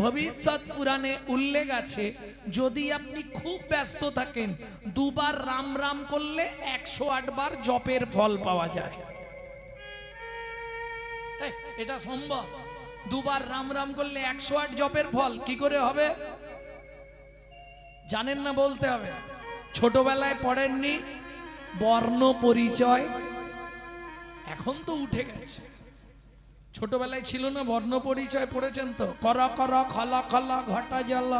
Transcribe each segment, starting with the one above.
ভবিষ্যৎ পুরাণে উল্লেখ আছে, যদি আপনি খুব ব্যস্ত থাকেন, দুবার রাম রাম করলে 108 বার জপের ফল পাওয়া যায়। এটা সম্ভব? দুবার রাম রাম করলে 108 জপের ফল কি করে হবে জানেন না? বলতে হবে। ছোটবেলায় পড়েননি বর্ণ পরিচয়? এখন তো উঠে গেছে। ছোটবেলায় ছিল না বর্ণ পরিচয়? পড়েছেন তো? কর কর খলা খলা ঘটা জল।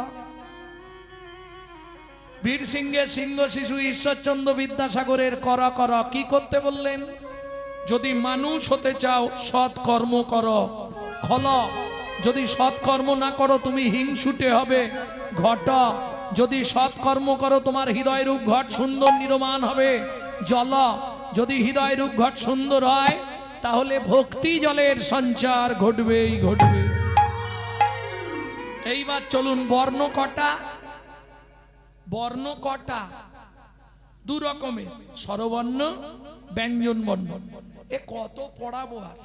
বীর সিংহের সিংহ শিশু ঈশ্বরচন্দ্র বিদ্যাসাগরের কর কর কি করতে বললেন? যদি মানুষ হতে চাও সৎ কর্ম করো। খল, যদি সৎ কর্ম না করো তুমি হিংসুটে হবে। ঘট, যদি সৎ কর্ম করো তোমার হৃদয় রূপ ঘট সুন্দর নির্মাণ হবে। জল, যদি হৃদয় রূপ ঘট সুন্দর হয় তাহলে ভক্তি জলের সঞ্চার ঘটবেই ঘটবে। এইবার চলুন, বর্ণ কটা? বর্ণ কটা? দু রকমের, স্বরবর্ণ, ব্যঞ্জন বর্ণ। এ কত পড়াবো আর?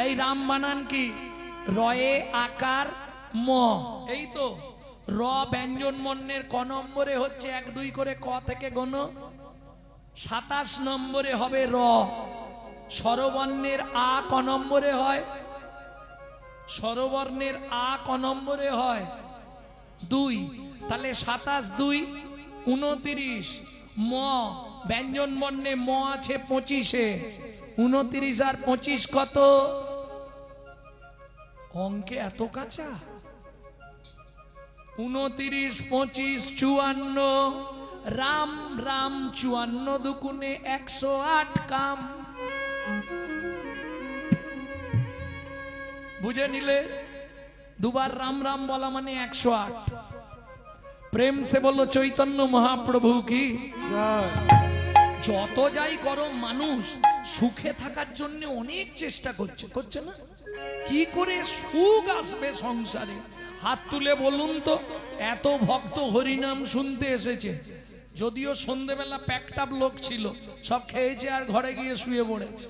এই রাম বানান কি? রয়ে আকার ম, এই তো। র ব্যঞ্জন বর্ণের ক নম্বরে হচ্ছে 1 2 করে ক থেকে গোনো 27 নম্বরে হবে র। স্বরবর্ণের আ ক নম্বরে হয়? স্বরবর্ণের আ ক নম্বরে হয়? 2। তাহলে 27 2 29। ম ব্যঞ্জন বর্ণে ম আছে 25-এ। 29 আর 25 কত? অঙ্কে এত কাঁচা? 29 25 54। রাম রাম 54 দুগুণে 108 কাম। বুঝে নিলে? দুবার রাম রাম বলা মানে 108। প্রেম সে বললো চৈতন্য মহাপ্রভু কি। যত যাই করো মানুষ সুখে থাকার জন্য অনেক চেষ্টা করছে, করছে না? কি করে সুখ আসবে সংসারে? হাত তুলে বলুন তো। এত ভক্ত হরিনাম শুনতে এসেছে, যদিও সন্ধ্যেবেলা প্যাকটাপ লোক ছিল, সব খেয়েছে আর ঘরে গিয়ে শুয়ে পড়েছে।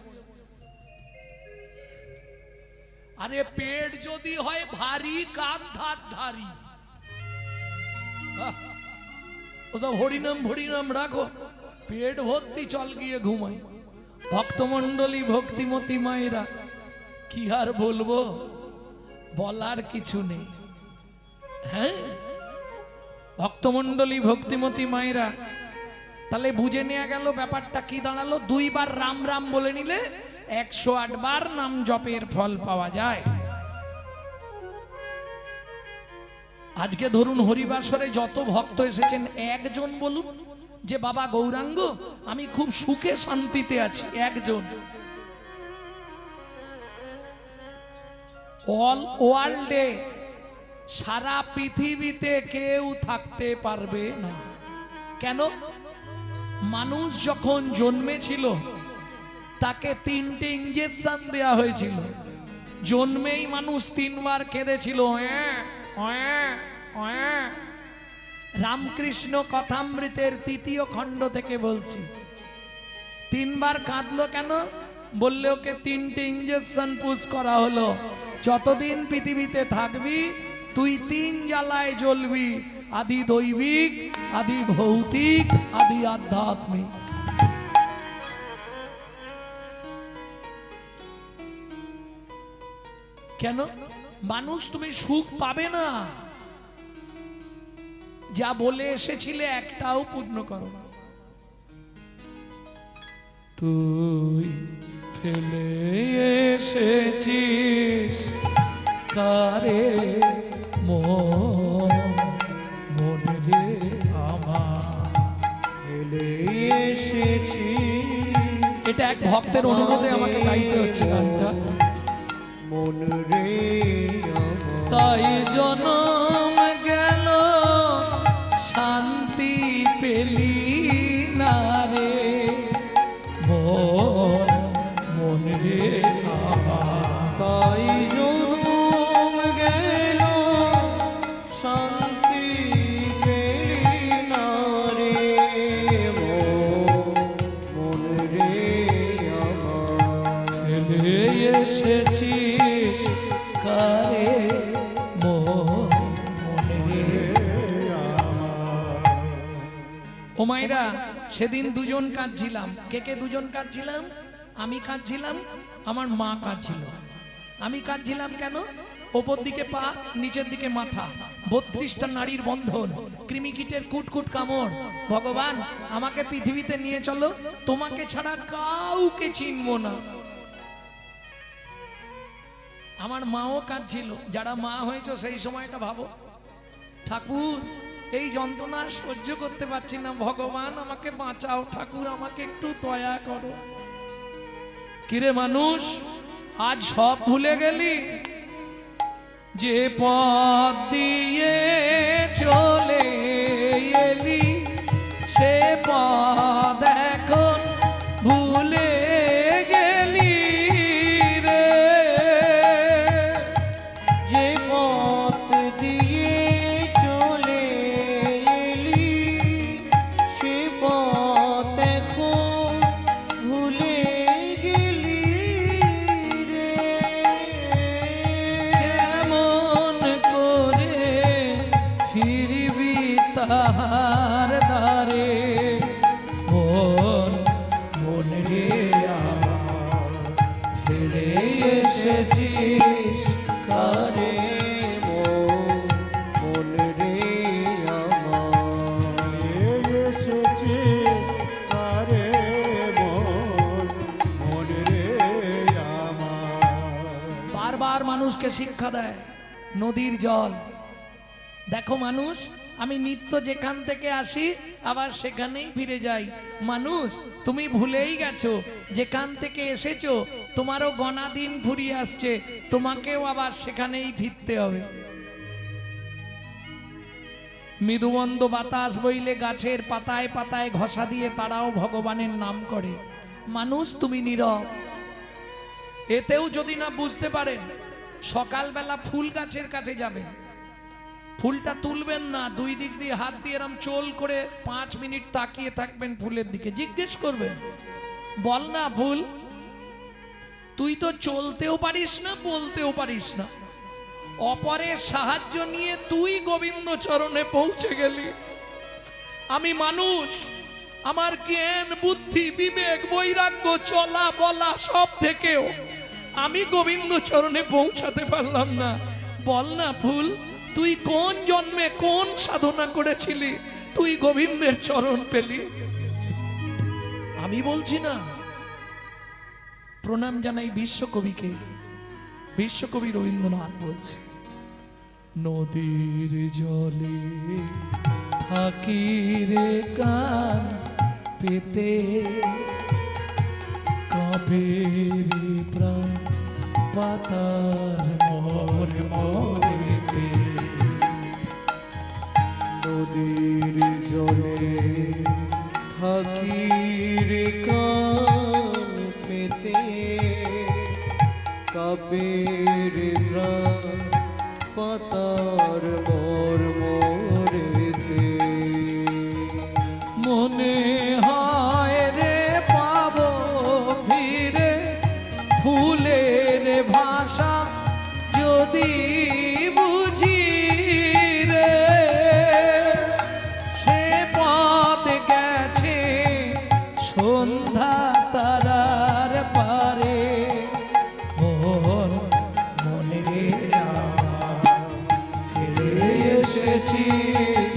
আরে পেট যদি হয় ভারী, কাঁধ ধার ধারি। ওসব হরিনাম হরিনাম রাখো, পেট ভর্তি চল গিয়ে ঘুমাই। ভক্তমণ্ডলী ভক্তিমতী মায়েরা কি আর বলবো, বলার কিছু নেই। হ্যাঁ, ভক্তমণ্ডলী ভক্তিমতী মায়েরা, তাহলে বুঝে নেওয়া গেল ব্যাপারটা কি দাঁড়ালো। 2 বার রাম রাম বলে নিলে 108 বার নাম জপের ফল পাওয়া যায়। আজকে ধরুন হরিবাসরে যত ভক্ত এসেছেন, একজন বলুন যে বাবা গৌরাঙ্গ আমি খুব সুখে শান্তিতে আছি। একজন। অল ওয়ার্ল্ডে, সারা পৃথিবীতে কেউ থাকতে পারবে না। কেন? মানুষ যখন জন্মেছিল তাকে 3টে ইঞ্জেকশন দেয়া হয়েছিল। জন্মেই মানুষ 3 বার কেঁদেছিল। রামকৃষ্ণ কথামৃতের 3য় খণ্ড থেকে বলছি। 3 বার কাঁদলো কেন? বললে ওকে 3টে ইঞ্জেকশন পুশ করা হলো। যতদিন পৃথিবীতে থাকবি তুই 3 জ্বালায় জ্বলবি, আদি দৈবিক, আদি ভৌতিক, আদি আধ্যাত্মিক। কেন? মানুষ তুমি সুখ পাবে না। যা বলে এসেছিলে একটাও পূর্ণ করো না। তুই ফেলে এসেছিস কারে মনে রে আমার ফেলে এসেছিস। এটা এক ভক্তের অনুরোধে আমাকে গাইতে হচ্ছে গানটা। মন রে তাই জনম গেল শান্তি পেলি না রে মন রে তাই জনম গেল শান্তি পেলি না রে মন রে ফেলে এসেছিস কারে মনে রে। ও মায়েরা, সেদিন দুজন কাঁদছিলাম। কে কে দুজন কাঁদছিলাম? আমি কাঁদছিলাম, আমার মা কাঁদছিল। আমি কাঁদছিলাম কেন? ওপর দিকে পা, নিচের দিকে মাথা, 32টা নারীর বন্ধন, কৃমিকীটের কুটকুট কামড়। ভগবান আমাকে পৃথিবীতে নিয়ে চলো, তোমাকে ছাড়া কাউকে চিনবো না। আমার মাও কাঁদছিল। যারা মা হয়েছে সেই সময়টা ভাবো, ঠাকুর এই যন্ত্রণা সহ্য করতে পারছি না, ভগবান আমাকে বাঁচাও, ঠাকুর আমাকে একটু দয়া করো। কিরে মানুষ, আজ সব ভুলে গেলি? যে পথ দিয়ে চলে এলি সে পথ এখন ভুলে গেলি রে। যে পথ দিয়ে চলে এলি সে পথ এখন ভুলে গেলি রে। কেমন করে ফিরবি তাহার দ্বারে মন রে আমার, ফিরে এসেছিস কারে মন রে আমার, এসেছি আরে মন রে আমার। বারবার মানুষকে শিক্ষা দেয় নদীর জল। দেখো মানুষ, আমি নিত্য যেখান থেকে আসি আবার সেখানেই ফিরে যাই। মানুষ তুমি ভুলেই গেছো, যেখান থেকে এসেছো তোমারও গণা দিন ফুরিয়ে আসছে, তোমাকেও আবার সেখানেই ফিরতে হবে। মৃদুমন্দ বাতাস বইলে গাছের পাতায় পাতায় ঘষা দিয়ে তারাও ভগবানের নাম করে। মানুষ তুমি নীরব। এতেও যদি না বুঝতে পারেন, সকালবেলা ফুল গাছের কাছে যাবেন, ফুলটা তুলবেন না, দুই দিক দিয়ে হাত দিয়ে এরম চোল করে 5 মিনিট তাকিয়ে থাকবেন ফুলের দিকে, জিজ্ঞেস করবেন, বল না ফুল, তুই তো চলতেও পারিস না, বলতেও পারিস না, অপরের সাহায্য নিয়ে তুই গোবিন্দ চরণে পৌঁছে গেলি। আমি মানুষ, আমার জ্ঞান বুদ্ধি বিবেক বৈরাগ্য চলা বলা সব থেকেও আমি গোবিন্দ চরণে পৌঁছাতে পারলাম না। বল না ফুল, তুই কোন জন্মে কোন সাধনা করেছিলি তুই গোবিন্দের চরণ পেলি? আমি বলছি না। প্রণাম জানাই বিশ্বকবিকে। বিশ্বকবি রবীন্দ্রনাথ বলছে, নদীর জলে থাকি রে কান পেতে, কাঁপে রে প্রাণ পাতার মরে মরেতে। নদীর জলে থাকি রে কান পেতে, কাঁপে রে প্রাণ পাতার মোর মোরেতে। মনে হয় রে পাবো ফিরে ফুলের ভাষা যদি বুঝি রে, সে পথ গেছে সন্ধ্যা তারার পারে। মনে রে আমার, ফিরে এসেছিস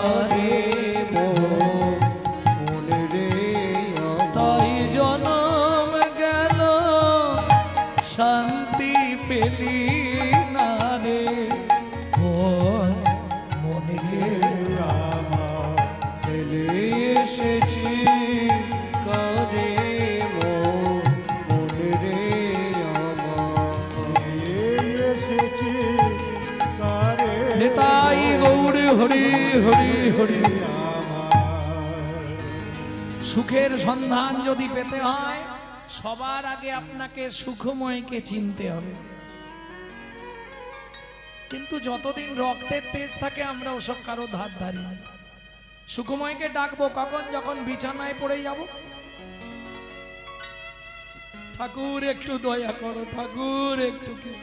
আরে মন রে আমার। তাই জনম গেল শান্তি পেলি না রে। মনে রে আমার ফেলে এসেছি কারে মন রে আমার, এসেছি কারে নেতাই গৌর হরি হরি হরি। সুখের সন্ধান যদি পেতে হয়, সবার আগে আপনাকে সুখময়কে চিনতে হবে। কিন্তু যতদিন রক্তের তেজ থাকে আমরা ওসব কারো ধার ধারি না। সুখময়কে ডাকবো কখন? যখন বিছানায় পড়ে যাব। ঠাকুর একটু দয়া করো, ঠাকুর একটু কি।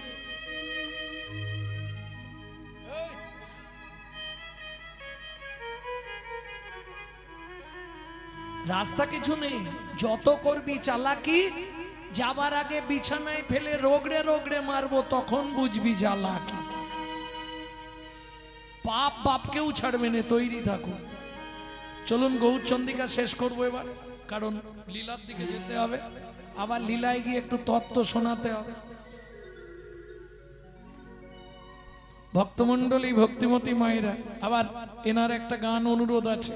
রাস্তা কিছু নেই, যত করবি চালাকি, যাবার আগে বিছানায় ফেলে রোগড়ে রোগড়ে মারবো, তখন বুঝবি জ্বালাকি। পাপ বাপকেও ছাড়বে না, তৈরি থাকো। চলুন গৌরচন্দ্রিকা শেষ করবো এবার, কারণ লীলার দিকে যেতে হবে, আবার লীলায় গিয়ে একটু তত্ত্ব শোনাতে হবে। ভক্তমন্ডলী, ভক্তিমতী মায়েরা, আবার এনার একটা গান অনুরোধ আছে।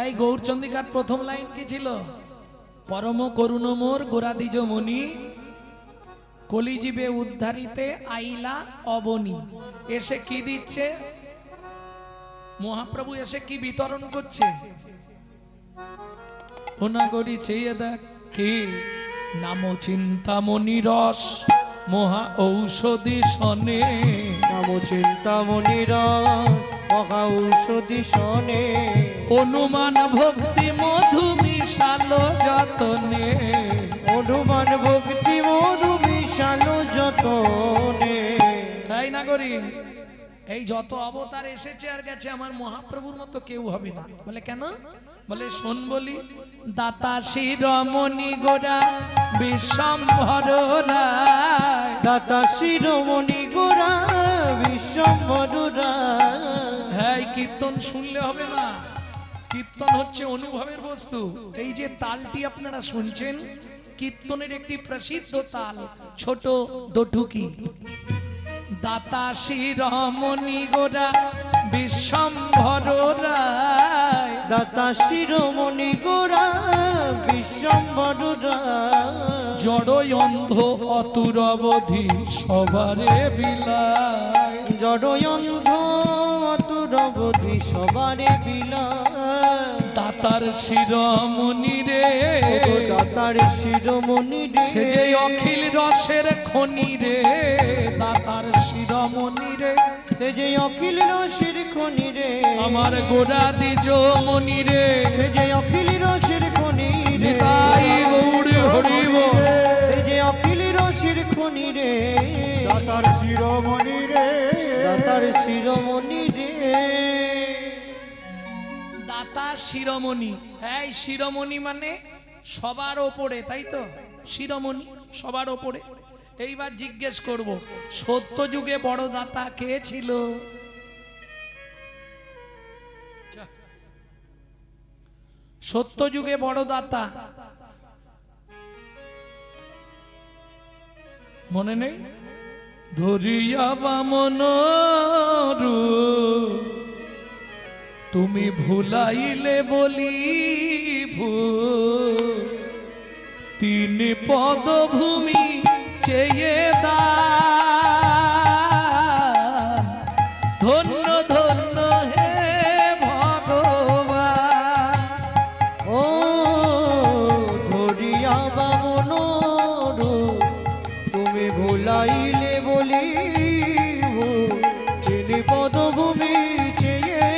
এই গৌরচন্দ্রিকার প্রথম লাইন কি ছিল? পরম করুণ মোর গোরাদিজ মণি, কলিজীবে উদ্ধারিতে আইলা অবনী। এসে কি দিচ্ছে মহাপ্রভু? এসে কি বিতরণ করছে? ওনাগরি চেয়ে দেখ কি নাম চিন্তামণি রস, মহা ঔষধি সনে। নাম চিন্তামণিরা মহা ঔষধি শোনে, অনুমান ভক্তি মধু মিশালো যতনে। অনুমান ভক্তি মধু মিশালো যতনে। তাই না করি? এই যত অবতার এসেছে আর গেছে, আমার মহাপ্রভুর মতো কেউ হবে না। বলে কেন? বলে শোন বলি, দাতা শিরোমণি গোরা বিশ্বম্ভর রায়। দাতা শিরোমণি গোরা বিশ্বম্ভর রায়। হ্যাঁ, এই কীর্তন শুনলে হবে না, কীর্তন হচ্ছে অনুভবের বস্তু। এই যে তালটি আপনারা শুনছেন, কীর্তনের একটি প্রসিদ্ধ তাল, ছোট দোঠুকি। দাতা শিরোমণি গোরা বিশ্বম্ভর রায়। দাতা শিরোমণি গোরা বিশ্বম্ভর রায়। জড়ই অন্ধ অতুর অবধি সবারে বিলায়। জড়ই অন্ধ অতুর অবধি সবারে বিলায়। দাতার শিরোমণি রে, দাতার শিরোমণি রে, সে যে অখিল রসের খনি রে। দাতার শিরোমণি রে, সে যে অখিল রসের খনি রে। আমার গোরা দ্বিজ মণি রে। সে যে অখিল রসের খনি রে। নিতাই গৌর হরিব, সে যে অখিল রসের খনি রে। দাতার শিরোমণি রে, দাতার শিরোমণি রে। দাতা শিরোমণি। এই শিরোমণি মানে সবার ওপরে, তাই তো? শিরোমণি সবার ওপরে। এইবার জিজ্ঞেস করব, সত্য যুগে বড় দাতা কে ছিল? সত্য যুগে বড় দাতা মনে নেই? ধরিয়া বামন রূপ, তুমি ভুলাইলে বলি তিন পদভূমি চেয়ে দান। ধন্য ধন্য হে ভগবান। ও ধরিয়া বামন রূপ, তুমি ভুলাইলে বলি তিনি পদভূমি চেয়ে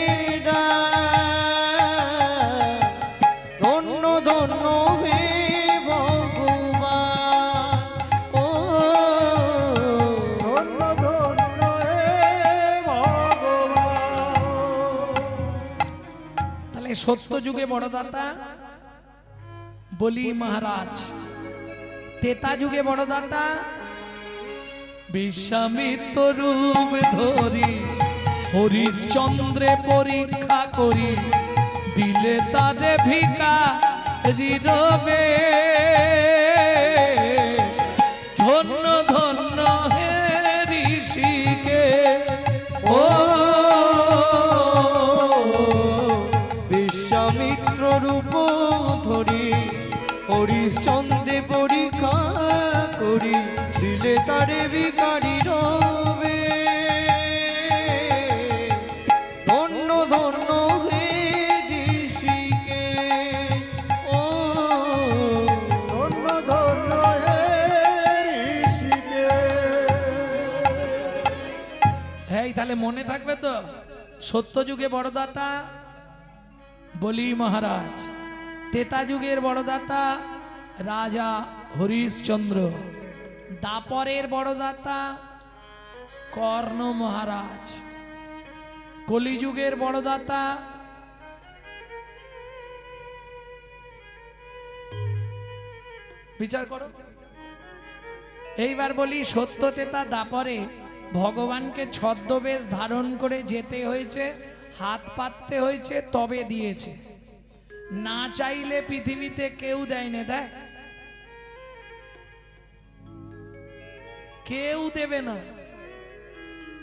দান। ধন্য ধন্য হে ভগবান। ও ধন্য ধন্য হে ভগবান। তাহলে সত্য যুগে বড় দাতা বলি মহারাজ। তেতা যুগে বড় দাতা বিশ্বামিত্র রূপ ধরি, হরিশ্চন্দ্রে পরীক্ষা করি, দিলে তারে ভিখারি রবে। ধন্য ধন্য হে ঋষিকেশ। ও বিশ্বামিত্র রূপ ধরি, হরিশ্চন্দ্রে পরীক্ষা করি, দিলে তারে ভিখারি রবে। ধন্য ধন্য হে ঋষিকেশ। ও ধন্য ধন্য হে ঋষিকেশ। হ্যাঁ, তাহলে মনে থাকবে তো, সত্য যুগে বড় দাতা বলি মহারাজ, তেতা যুগের বড় দাতা রাজা হরিশ্চন্দ্র, দাপরের বড় দাতা কর্ণ মহারাজ কলিযুগের বড়দাতা, বিচার করো। এইবার বলি, সত্যতেতা দাপরে ভগবানকে ছদ্মবেশ ধারণ করে যেতে হয়েছে, হাত পাততে হয়েছে, তবে দিয়েছে। না চাইলে পৃথিবীতে কেউ দেয় না, দেয়? কেউ দেবে না,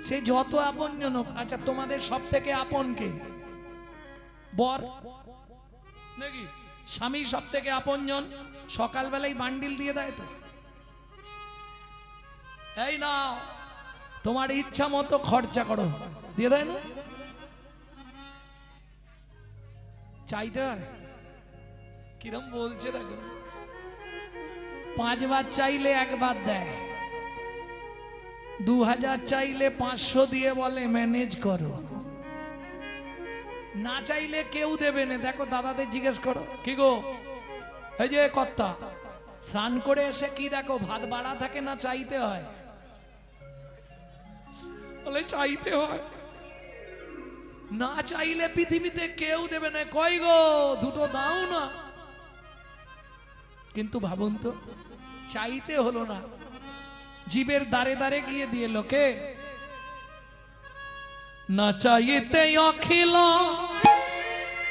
সে যত আপনজন হোক। আচ্ছা, তোমাদের সব থেকে আপন কে? বর নাকি? স্বামী সব থেকে আপনজন। সকালবেলায় বান্ডিল দিয়ে দেয় তো, এই না তোমার ইচ্ছা মতো খরচা করো, দিয়ে দেয় না? চাইতে হয়? কিরম বলছে দেখো, 5 বার চাইলে 1 বার দেয়, 2000 চাইলে 500 দিয়ে বলে ম্যানেজ করো। না চাইলে কেউ দেবে না। দেখো দাদাদের জিজ্ঞেস করো, কি গো এই যে কর্তা, স্নান করে এসে কি দেখো, ভাত বাড়া থাকে না চাইতে হয়? বলে চাইতে হয়। না চাইলে পৃথিবীতে কেউ দেবে না। কই গো, দুটো দাও না। কিন্তু ভাবুন তো, চাইতে হলো না, জীবের দ্বারে দ্বারে গিয়ে দিয়ে লোকে। না চাইতে অখিল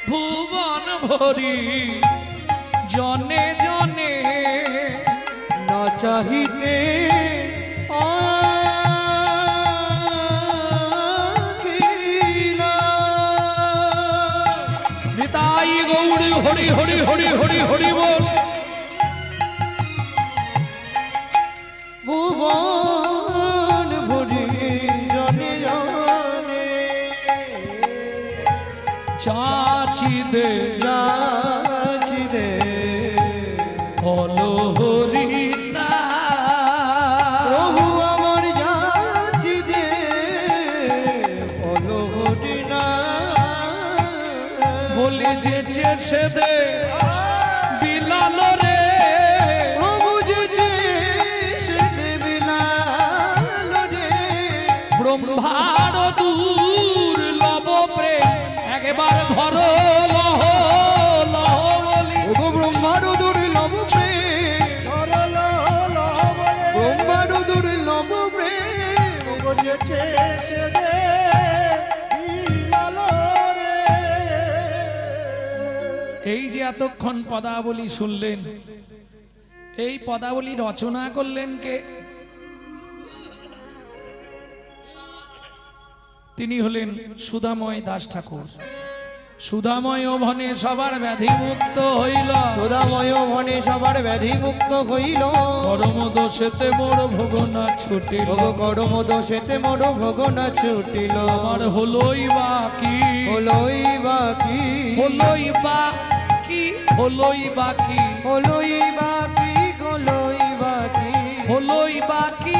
ভুবন ভরি, জনে জনে না চাহিতে নিতাই গৌড়ী হরি হরি হরি হরি হরি বল। ভুবন ভরি জনে জনে চাচি দে যাচি দে হলো হরি না। প্রভু আমার যাচি দে বলো হরি না। বলে যে চেষে দে বিলাল রে, প্রভু যে সে বিলাল রে। ব্রহ্মার দূর লব প্রেম একবার ধর লহ লহ বলি। ওগো ব্রহ্মার দুর্লভ প্রেম, ব্রহ্মার দুর্লভ প্রেম। এই যে এতক্ষণ পদাবলী শুনলেন, এই পদাবলী রচনা করলেন কে? তিনি হলেন সুধাময় দাস ঠাকুর। সুধাময় ভনে সবার ব্যাধি মুক্ত হইল, সুধাময় মনে সবার ব্যাধি মুক্ত হইল। কর্ম দোষেতে মোর ভোগনা ছুটিল, ভোগ কর্ম দোষেতে মোর ভোগনা ছুটিল। আমার হলোই বাকি, হলোই বাকি, হলোই বাকি, হলোই বাকি, হলোই বাকি, হলোই বাকি, হলোই বাকি,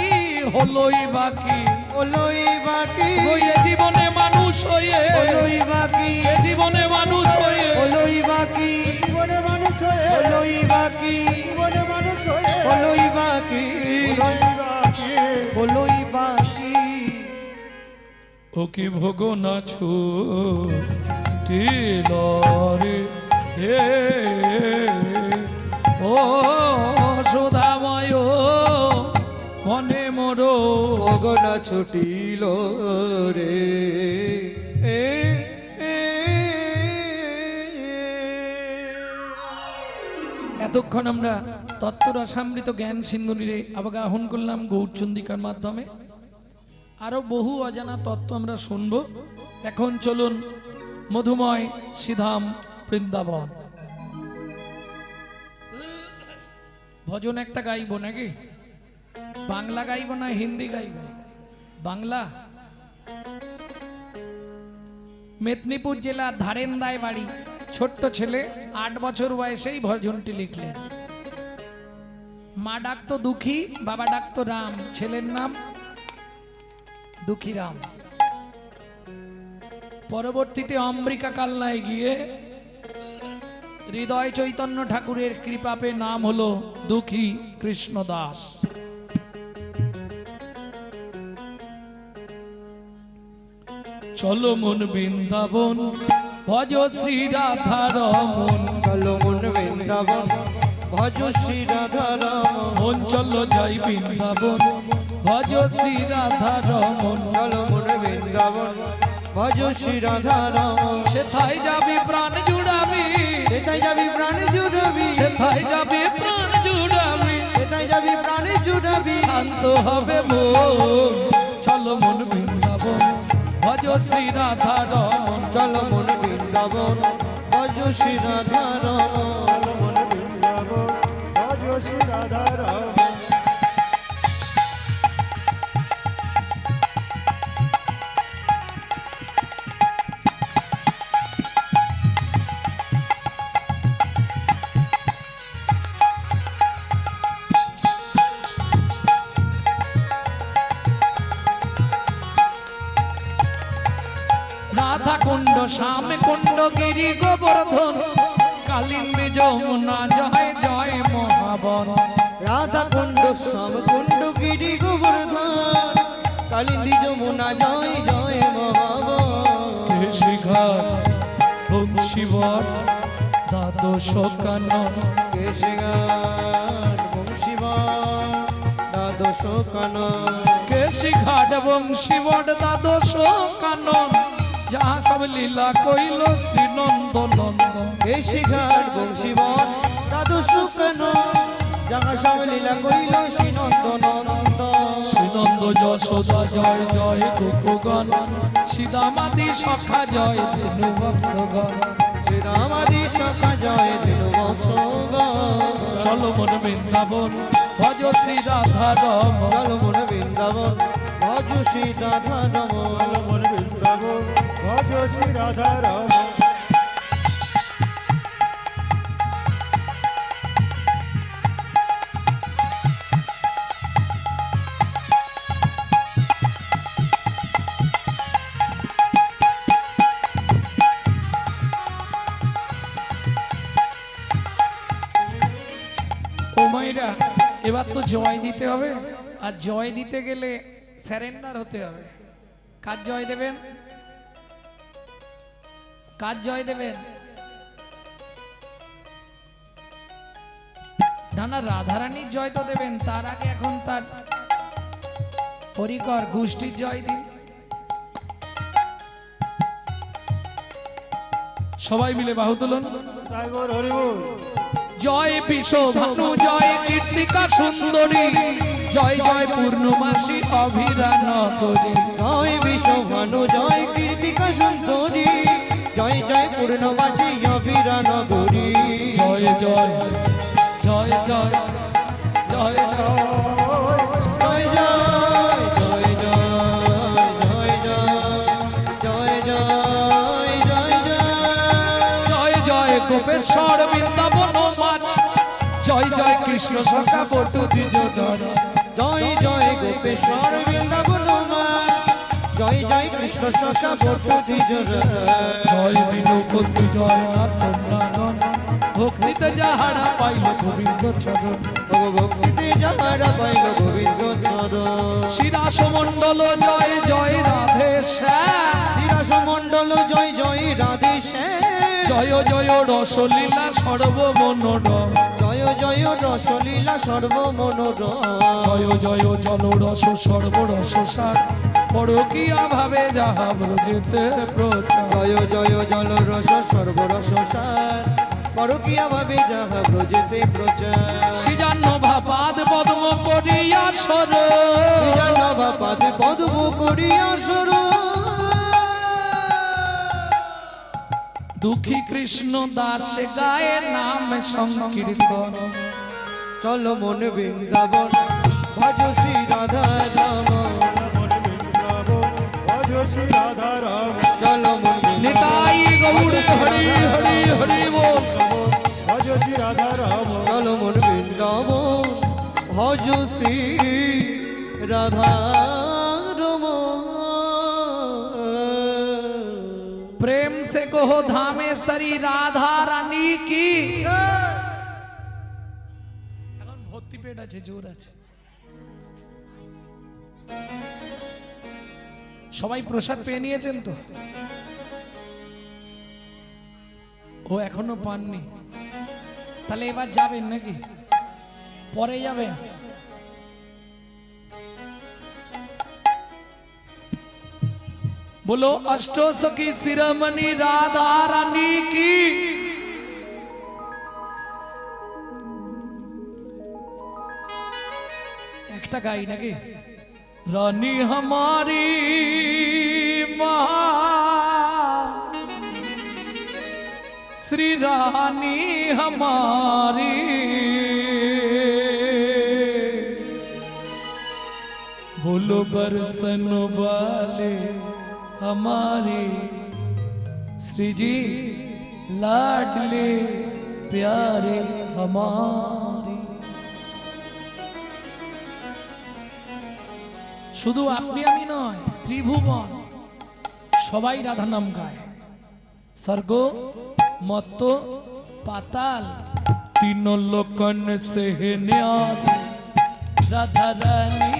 হলোই বাকি। হলোই বাকি, ওই এ জীবনে মানুষ হয়ে, হলোই বাকি, এ জীবনে মানুষ হয়ে, হলোই বাকি, হলোই বাকি, হলোই বাকি, হলোই বাকি। ও কি ভোগ না ছুটিল রে হে, ও সুধাময় মনে মোর ভোগনা ছুটিল রে। এতক্ষণ আমরা তত্ত্বরসামৃত জ্ঞান সিন্ধুরে অবগাহন করলাম গৌরচন্দিকার মাধ্যমে। আরো বহু অজানা তত্ত্ব আমরা শুনবো। এখন চলুন মধুময় শ্রীধাম বৃন্দাবন। ভজন একটা গাইব নাকি? বাংলা গাইব না হিন্দি গাইব? বাংলা। মেদিনীপুর জেলার ধারেন্দায় বাড়ি, ছোট্ট ছেলে 8 বছর বয়সেই ভজনটি লিখলেন। মা ডাকতো দুঃখী, বাবা ডাকতো রাম, ছেলের নাম দুঃখীরাম। পরবর্তীতে অম্বিকা কালনায় গিয়ে হৃদয় চৈতন্য ঠাকুরের কৃপা পেয়ে নাম হলো দুঃখী কৃষ্ণ দাস। চলো মন বৃন্দাবন ভজ শ্রী রাধা রমন চলো মন বৃন্দাবন ভজ শ্রী রাধা রমন মন চলো যাই বৃন্দাবন ভজ শ্রী রাধা রমন চলো মন বৃন্দাবন ভজ শ্রী রাধা রমন সেথায় যাবি প্রাণ জুড়াবি সেটাই যাবি প্রাণ জুড়াবি সেথায় যাবি প্রাণ জুড়াবি সেটাই যাবি প্রাণ জুড়াবি শান্ত হবে মন চলো মন বৃন্দাবন ভজ শ্রী রাধা রমন চলো মন বৃন্দাবন ভজ শ্রী রাধা রমন চলো মন বৃন্দাবন ভজ শ্রী রাধা রমন রাধা কুণ্ড শ্যাম কুণ্ড গিরি গোবর্ধন কালিন্দী যমুনা জয় জয় মহাবন রাধা কুণ্ড শ্যাম কুণ্ড গিরি গোবর্ধন কালিন্দী যমুনা জয় জয় মহাবন শিখার বংশীবট দ্বাদশ কানন কেশগান বংশীবন দ্বাদশ কানন কেশিঘাট বংশীবট দ্বাদশ কানন যাহা সব লীলা কইল শ্রীনন্দ নন্দন কেশঘাট বংশীবন দ্বাদশ কানন যাহা সব লীলা কইল শ্রীনন্দ নন্দ শ্রীনন্দ যশোদা জয় জয় গোপগণ সীতামাদি সখা জয় ধেনু বৎসগণ শ্রীরামাদি সখা জয় দিল চলো মন বৃন্দাবন ভজ শ্রী রাধা রমন চলো মন বৃন্দাবন ভজ শ্রী রাধা রমন চলো মন বৃন্দাবন ভজ শ্রী রাধা রমন ও মাইরা এবার তো জয় দিতে হবে আর জয় দিতে গেলে স্যারেন্ডার হতে হবে কার জয় দেবেন কার জয় দেবেন না না রাধারানীর জয় তো দেবেন তার আগে এখন তার পরিকর গোষ্ঠীর জয় দিন সবাই মিলে বাহু তুলুন তাই গো হরিবল জয় বিশ্বভানু জয় কীর্তিকা সুন্দরী জয় জয় পূর্ণমাসী অভিরান করি জয় বিশ্বভানু জয় কীর্তিকা সুন্দরী জয় জয় পূর্ণবাসী অভিরান গৌরী জয় জয় জয় জয় জয় জয় জয় জয় জয় জয় জয় জয় জয় জয় জয় জয় গোপেশ্বর বৃন্দাবন মাছ জয় জয় কৃষ্ণ সখা বটু দ্বিজ জয় জয় গোপেশ্বর বৃন্দাবন মা জয় জয় কৃষ্ণ সখা বটু দ্বিজ জয় দীনবন্ধু জয় নাথ নারায়ণ ভক্তিতে যাহারা পাইল গোবিন্দ চরণ ভক্তিতে যাহারা পাইল গোবিন্দ চরণ শিরাস মণ্ডল জয় জয় রাধে শ্যাম তিরাস মণ্ডল জয় জয় রাধে জয় জয় রসলীলা সর্বমনোরম জয় জয় রসলীলা সর্বমনোরম জয় জয় জল রস সর্বরস সার পরকীয়া ভাবে যাহা ব্রজেতে প্রচার জয় জয় জল রস সর্বরস সার পরকীয়া ভাবে যাহা ব্রজেতে প্রচার সিজান্ন ভাপাদ পদ্ম করিয়া সর পাদ পদ্ম করিয়া সর দুঃখী কৃষ্ণ দাস গায়ে নাম সংকীর্তন চলো মন বৃন্দাবন ভজ শ্রী রাধা রমন মন বৃন্দাবন ভজ শ্রী রাধা রমন চলো মন নিতাই গৌর হরি হরি হরি বল ভজ শ্রী রাধা রমন চলো মন বৃন্দাবন ভজ শ্রী রাধা রমন प्रेम से कहो धामेश्वरी राधा रानी की এখন ভর্তি পেট আছে জোর আছে সবাই প্রসাদ পেয়ে নিয়েছেন তো? ও এখনো পাননি, তাহলে এবার যাবেন নাকি পরে যাবেন? बोलो अष्टो सखी शिरोमणि राधा रानी की। একটা গাই নাকি? रानी हमारी श्री रानी हमारी, बोलो बरसन वाले हमारे श्री जी लाडले प्यारे हमारे। শুধু আপনি আমি নয়, ত্রিভুবন সবাই রাধা নাম গায়। স্বর্গ মত্ত পাতাল तीन लोकन से न्यारी राधा रानी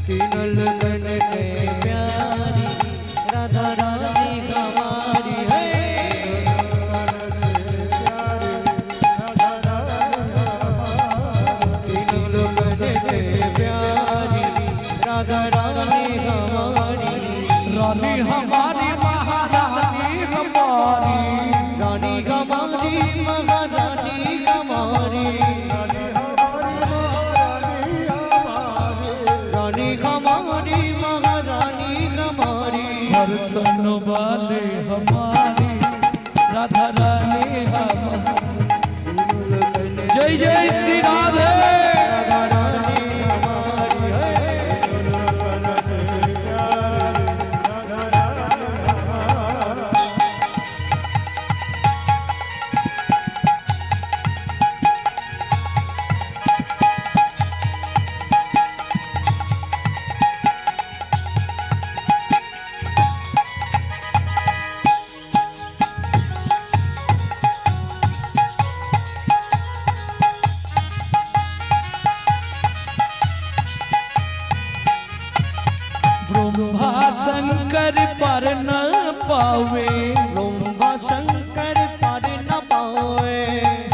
तीन लगन के प्यारी राधा रानी हमारी है। तीन लगन के प्यारी राधा रानी हमारी, रानी हमारी महारानी हमारी, रानी हमारी महारानी हमारी, रानी हमारी महारानी हमारी, दर्शन वाले हमारी राधा रानी हमारी। जय जय श्री राधे। राधा रानी हमारी है। ब्रह्मा शंकर पर न पावे, ब्रह्मा शंकर पर न पावे,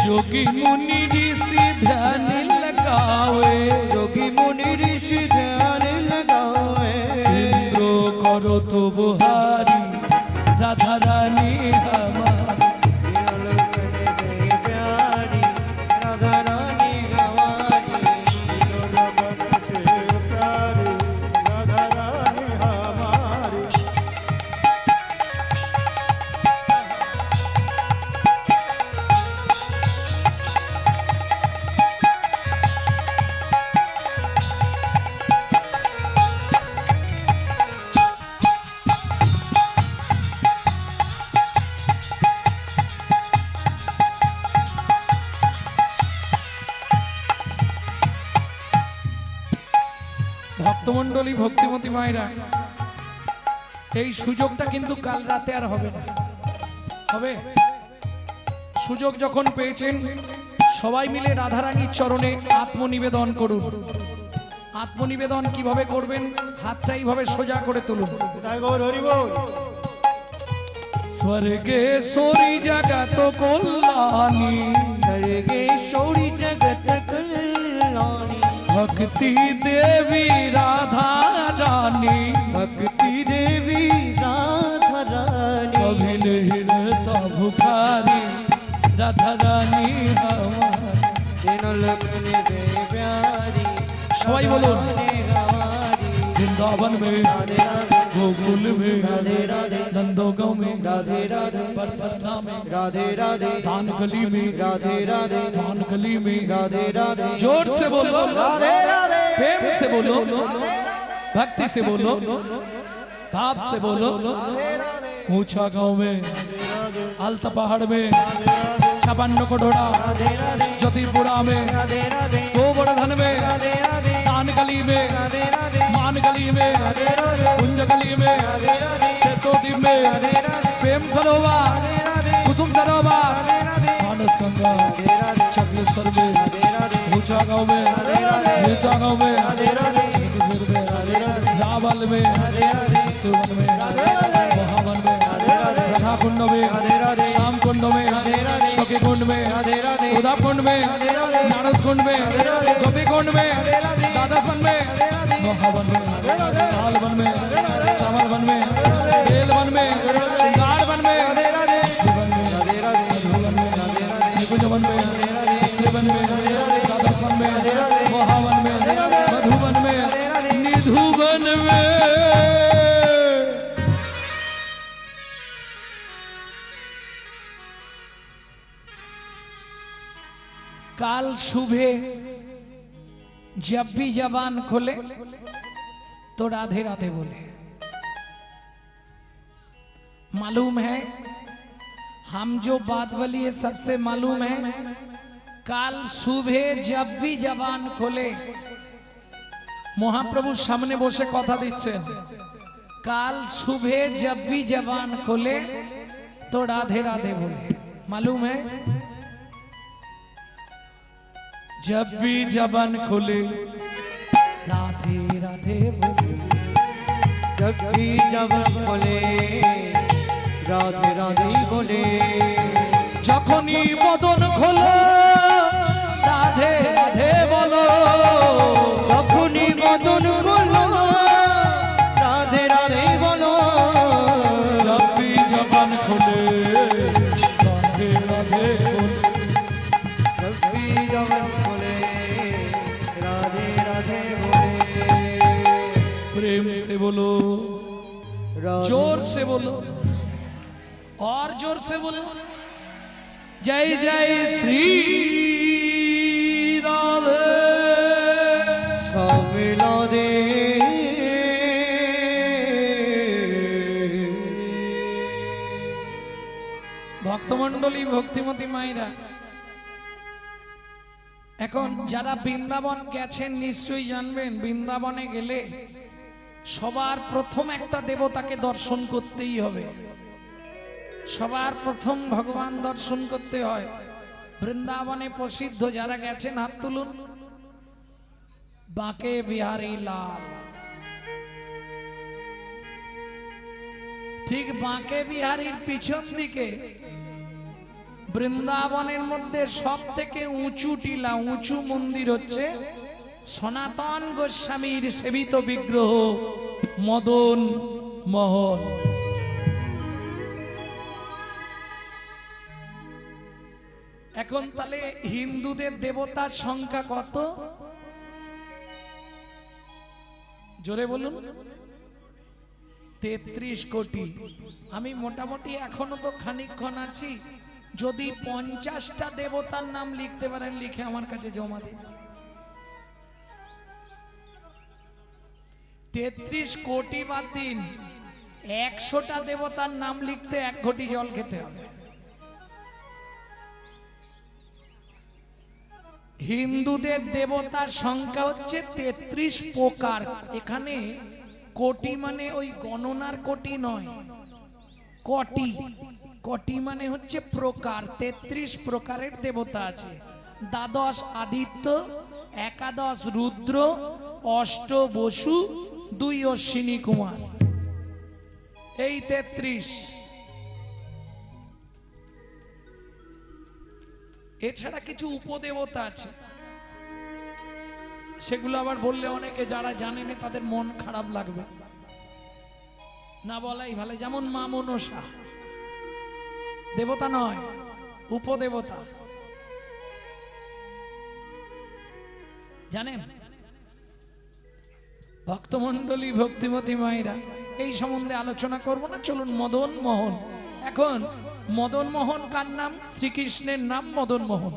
जोगी मुनि ऋषि ध्यान लगावे, जोगी मुनि ऋषि ध्यान लगावे, इंद्रो करो तो बुहारी राधा रानी हमारी। प्यारी राधा रानी हमारी, ভক্তমণ্ডলী ভক্তিমতী মায়েরা, এই সুযোগটা কিন্তু কাল রাতে আর হবে না। হবে সুযোগ যখন পেয়েছেন সবাই মিলে রাধারানীর চরণে আত্মনিবেদন করুন। আত্মনিবেদন কিভাবে করবেন? হাতটা এইভাবে সোজা করে তুলুন। তাই গৌর হরি বল। স্বর্গেশ্বরী জগত কল্যাণী, सर्गेश्वरी जगत कल्याणी, भक्ति देवी राधा रानी, भक्ति देवी राधा रानी, अभिल हृदय भुखारी राधा रानी हमारी। तीन लगन के प्यारी সবাই বলুন। रानी हमारी, वृंदावन में, राधे राधे गोकुल में, राधे राधे नंदोगांव में, राधे राधे बरसन्ना में, राधे राधे धान गली में, राधे राधे धान गली में, राधे राधे जोर से बोलो, राधे राधे प्रेम से बोलो, भक्ति से बोलो, भाव से बोलो। ऊंचा गांव में, आलता पहाड़ में, छापान्न कोठोड़ा, ज्योतिपुरा में, गोवर्धन में, दान गली में, मान गली में, कुंज गली में, शेतोद्वीप में, प्रेम सरोवर, कुसुम सरोवर, मानस गंगा, चक्रेश्वर में, ऊंचा गांव में, नीचा गांव में, जगदीश्वर में, महाबल में त्रिभुवन में महाबल में राधा कुंड में श्याम कुंड में सखी कुंड में उदा कुंड में नारद कुंड में गोपी कुंड में दादा वन में महावन में लाल वन में कमल वन में बेल वन में श्रृंगार वन में निकुंज वन में वन में दादा वन में महावन में मधुवन में निधुवन में। काल सुबह जब भी जबान खोले तो राधे राधे बोले। मालूम है हम जो बात बोलिए सबसे मालूम है, काल सुबह जब भी जबान खोले महाप्रभु सामने बसे कथा दिच्छेन, काल सुबह जब भी जबान खोले तो राधे राधे बोले। मालूम है जब भी जबान खोले राधे राधे बोले, जब भी जबान खोले राधे राधे बोले। যখনই মদন খোলো রাধে রাধে বলো, যখনই মদন খোলো রাধে রাধে বলো। जब भी जबान खोले राधे राधे बोलो, जब भी जबान खोले राधे राधे बोले। प्रेम से बोलो, जोर से बोलो और जोर से बोलो, जय जय श्री राधे। सब मिला दे ভক্তমণ্ডলী ভক্তিমতী মায়েরা, এখন যারা বৃন্দাবন গেছেন নিশ্চয়ই জানবেন বৃন্দাবনে গেলে সবার প্রথম একটা দেবতাকে দর্শন করতেই হবে। সবার প্রথম ভগবান দর্শন করতে হয়। বৃন্দাবনে প্রসিদ্ধ যারা গেছেন হাত তুলুন। বাঁকে বিহারী লাল, ঠিক বাঁকে বিহারীর পিছন দিকে বৃন্দাবনের মধ্যে সব থেকে উঁচু টিলা, উঁচু মন্দির হচ্ছে সনাতন গোস্বামীর সেবিত বিগ্রহ মদন মোহন। এখন তাহলে হিন্দুদের দেবতার সংখ্যা কত? জোরে বলুন। 33 কোটি। আমি মোটামুটি এখনো তো খানিকক্ষণ আছি, যদি 50টা দেবতার নাম লিখতে পারেন লিখে আমার কাছে জমা দিন। 33 কোটি বাদ দিন, 100টা দেবতার নাম লিখতে 1 ঘটি জল খেতে হবে। হিন্দুদের দেবতার সংখ্যা হচ্ছে 33 প্রকার। এখানে কোটি মানে ওই গণনার কোটি নয়, কোটি। কোটি মানে হচ্ছে প্রকার। 33 প্রকারের দেবতা আছে। দ্বাদশ আদিত্য, একাদশ রুদ্র, অষ্ট বসু, 2 অশ্বিনী কুমার, এই 33। এছাড়া কিছু উপদেবতা আছে, সেগুলো আবার বললে অনেকে যারা জানেন তাদের মন খারাপ লাগবে, না বলাই ভালো। যেমন মা মনসা দেবতা নয়, উপদেবতা। জানেন ভক্তমণ্ডলী ভক্তিমতী মায়েরা, এই সম্বন্ধে আলোচনা করব না, চলুন। মদন মোহন। এখন মদন মোহন কার নাম? শ্রীকৃষ্ণের নাম মদন মোহন।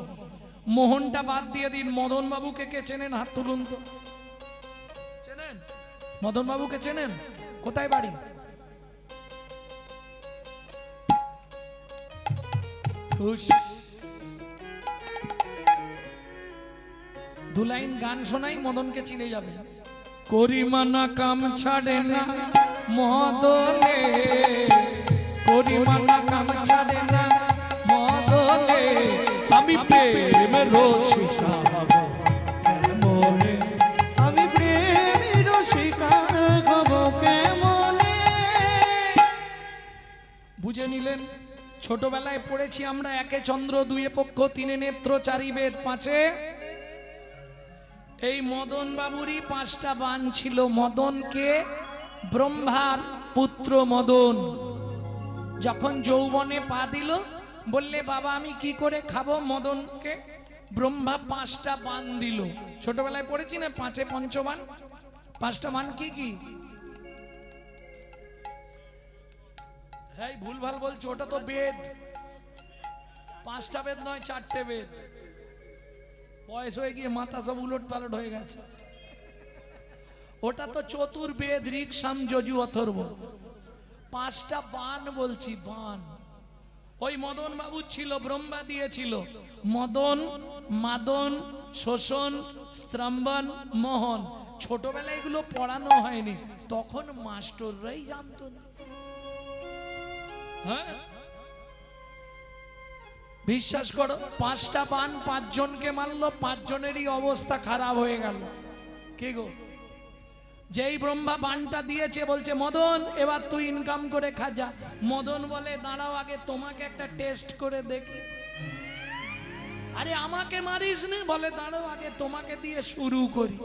মোহনটা বাদ দিয়ে দিন। মদন বাবুকে কে চেনেন? হাত তুলুন তো। চেনেন মদন বাবুকে? চেনেন? কোথায় বাড়ি? দু লাইন গান শোনাই, মদনকে চিনে যাবে। করিমানা কাম ছাড়ে না মদনে, করিমানা কাম ছাড়ে না মদনে, আমি প্রেমের রসিকা হব কেমনে, আমি প্রেমের রসিকা হব ছোটবেলায় পড়েছি আমরা, একে চন্দ্র, দুয়ে পক্ষ, তিনে নেত্র, চারি বেদ, পাঁচে। এই মদন বাবুরই 5টা বাণ ছিল। মদনকে ব্রহ্মার পুত্র মদন যখন যৌবনে পা দিল, বললে বাবা আমি কি করে খাবো, মদনকে ব্রহ্মা 5টা বাণ দিল। ছোটবেলায় পড়েছি না, 5এ পঞ্চবাণ। 5টা বাণ কি কি? হ্যাঁ ভুলভাল বলছো, ওটা তো বেদ। 5টা বেদ নয়, 4টে বেদ। বয়স হয়ে গিয়ে মাথা সব উলট পালট হয়ে গেছে। ওটা তো চতুর্বেদ, ঋক, সাম, যজু, অথর্ব। 5টা বাণ বলছি, বাণ। ওই মদন বাবু ছিল, ব্রহ্মা দিয়েছিল। মদন, মাদন, শোষণ, স্ত্রম্বন, মোহন। ছোটবেলায় এগুলো পড়ানো হয়নি, তখন মাস্টাররাই জানতো না। হ্যাঁ বিশ্বাস করো, 5টা বাণ 5 জনকে মারলো, 5 জনেরই অবস্থা খারাপ হয়ে গেল। কি গো, যেই ব্রহ্মা বাণটা দিয়েছে বলছে মদন এবার তুই ইনকাম করে খা যা। মদন বলে দাঁড়াও আগে তোমাকে একটা টেস্ট করে দেখি। আরে আমাকে মারিস নি, বলে দাঁড়াও আগে তোমাকে দিয়ে শুরু করি।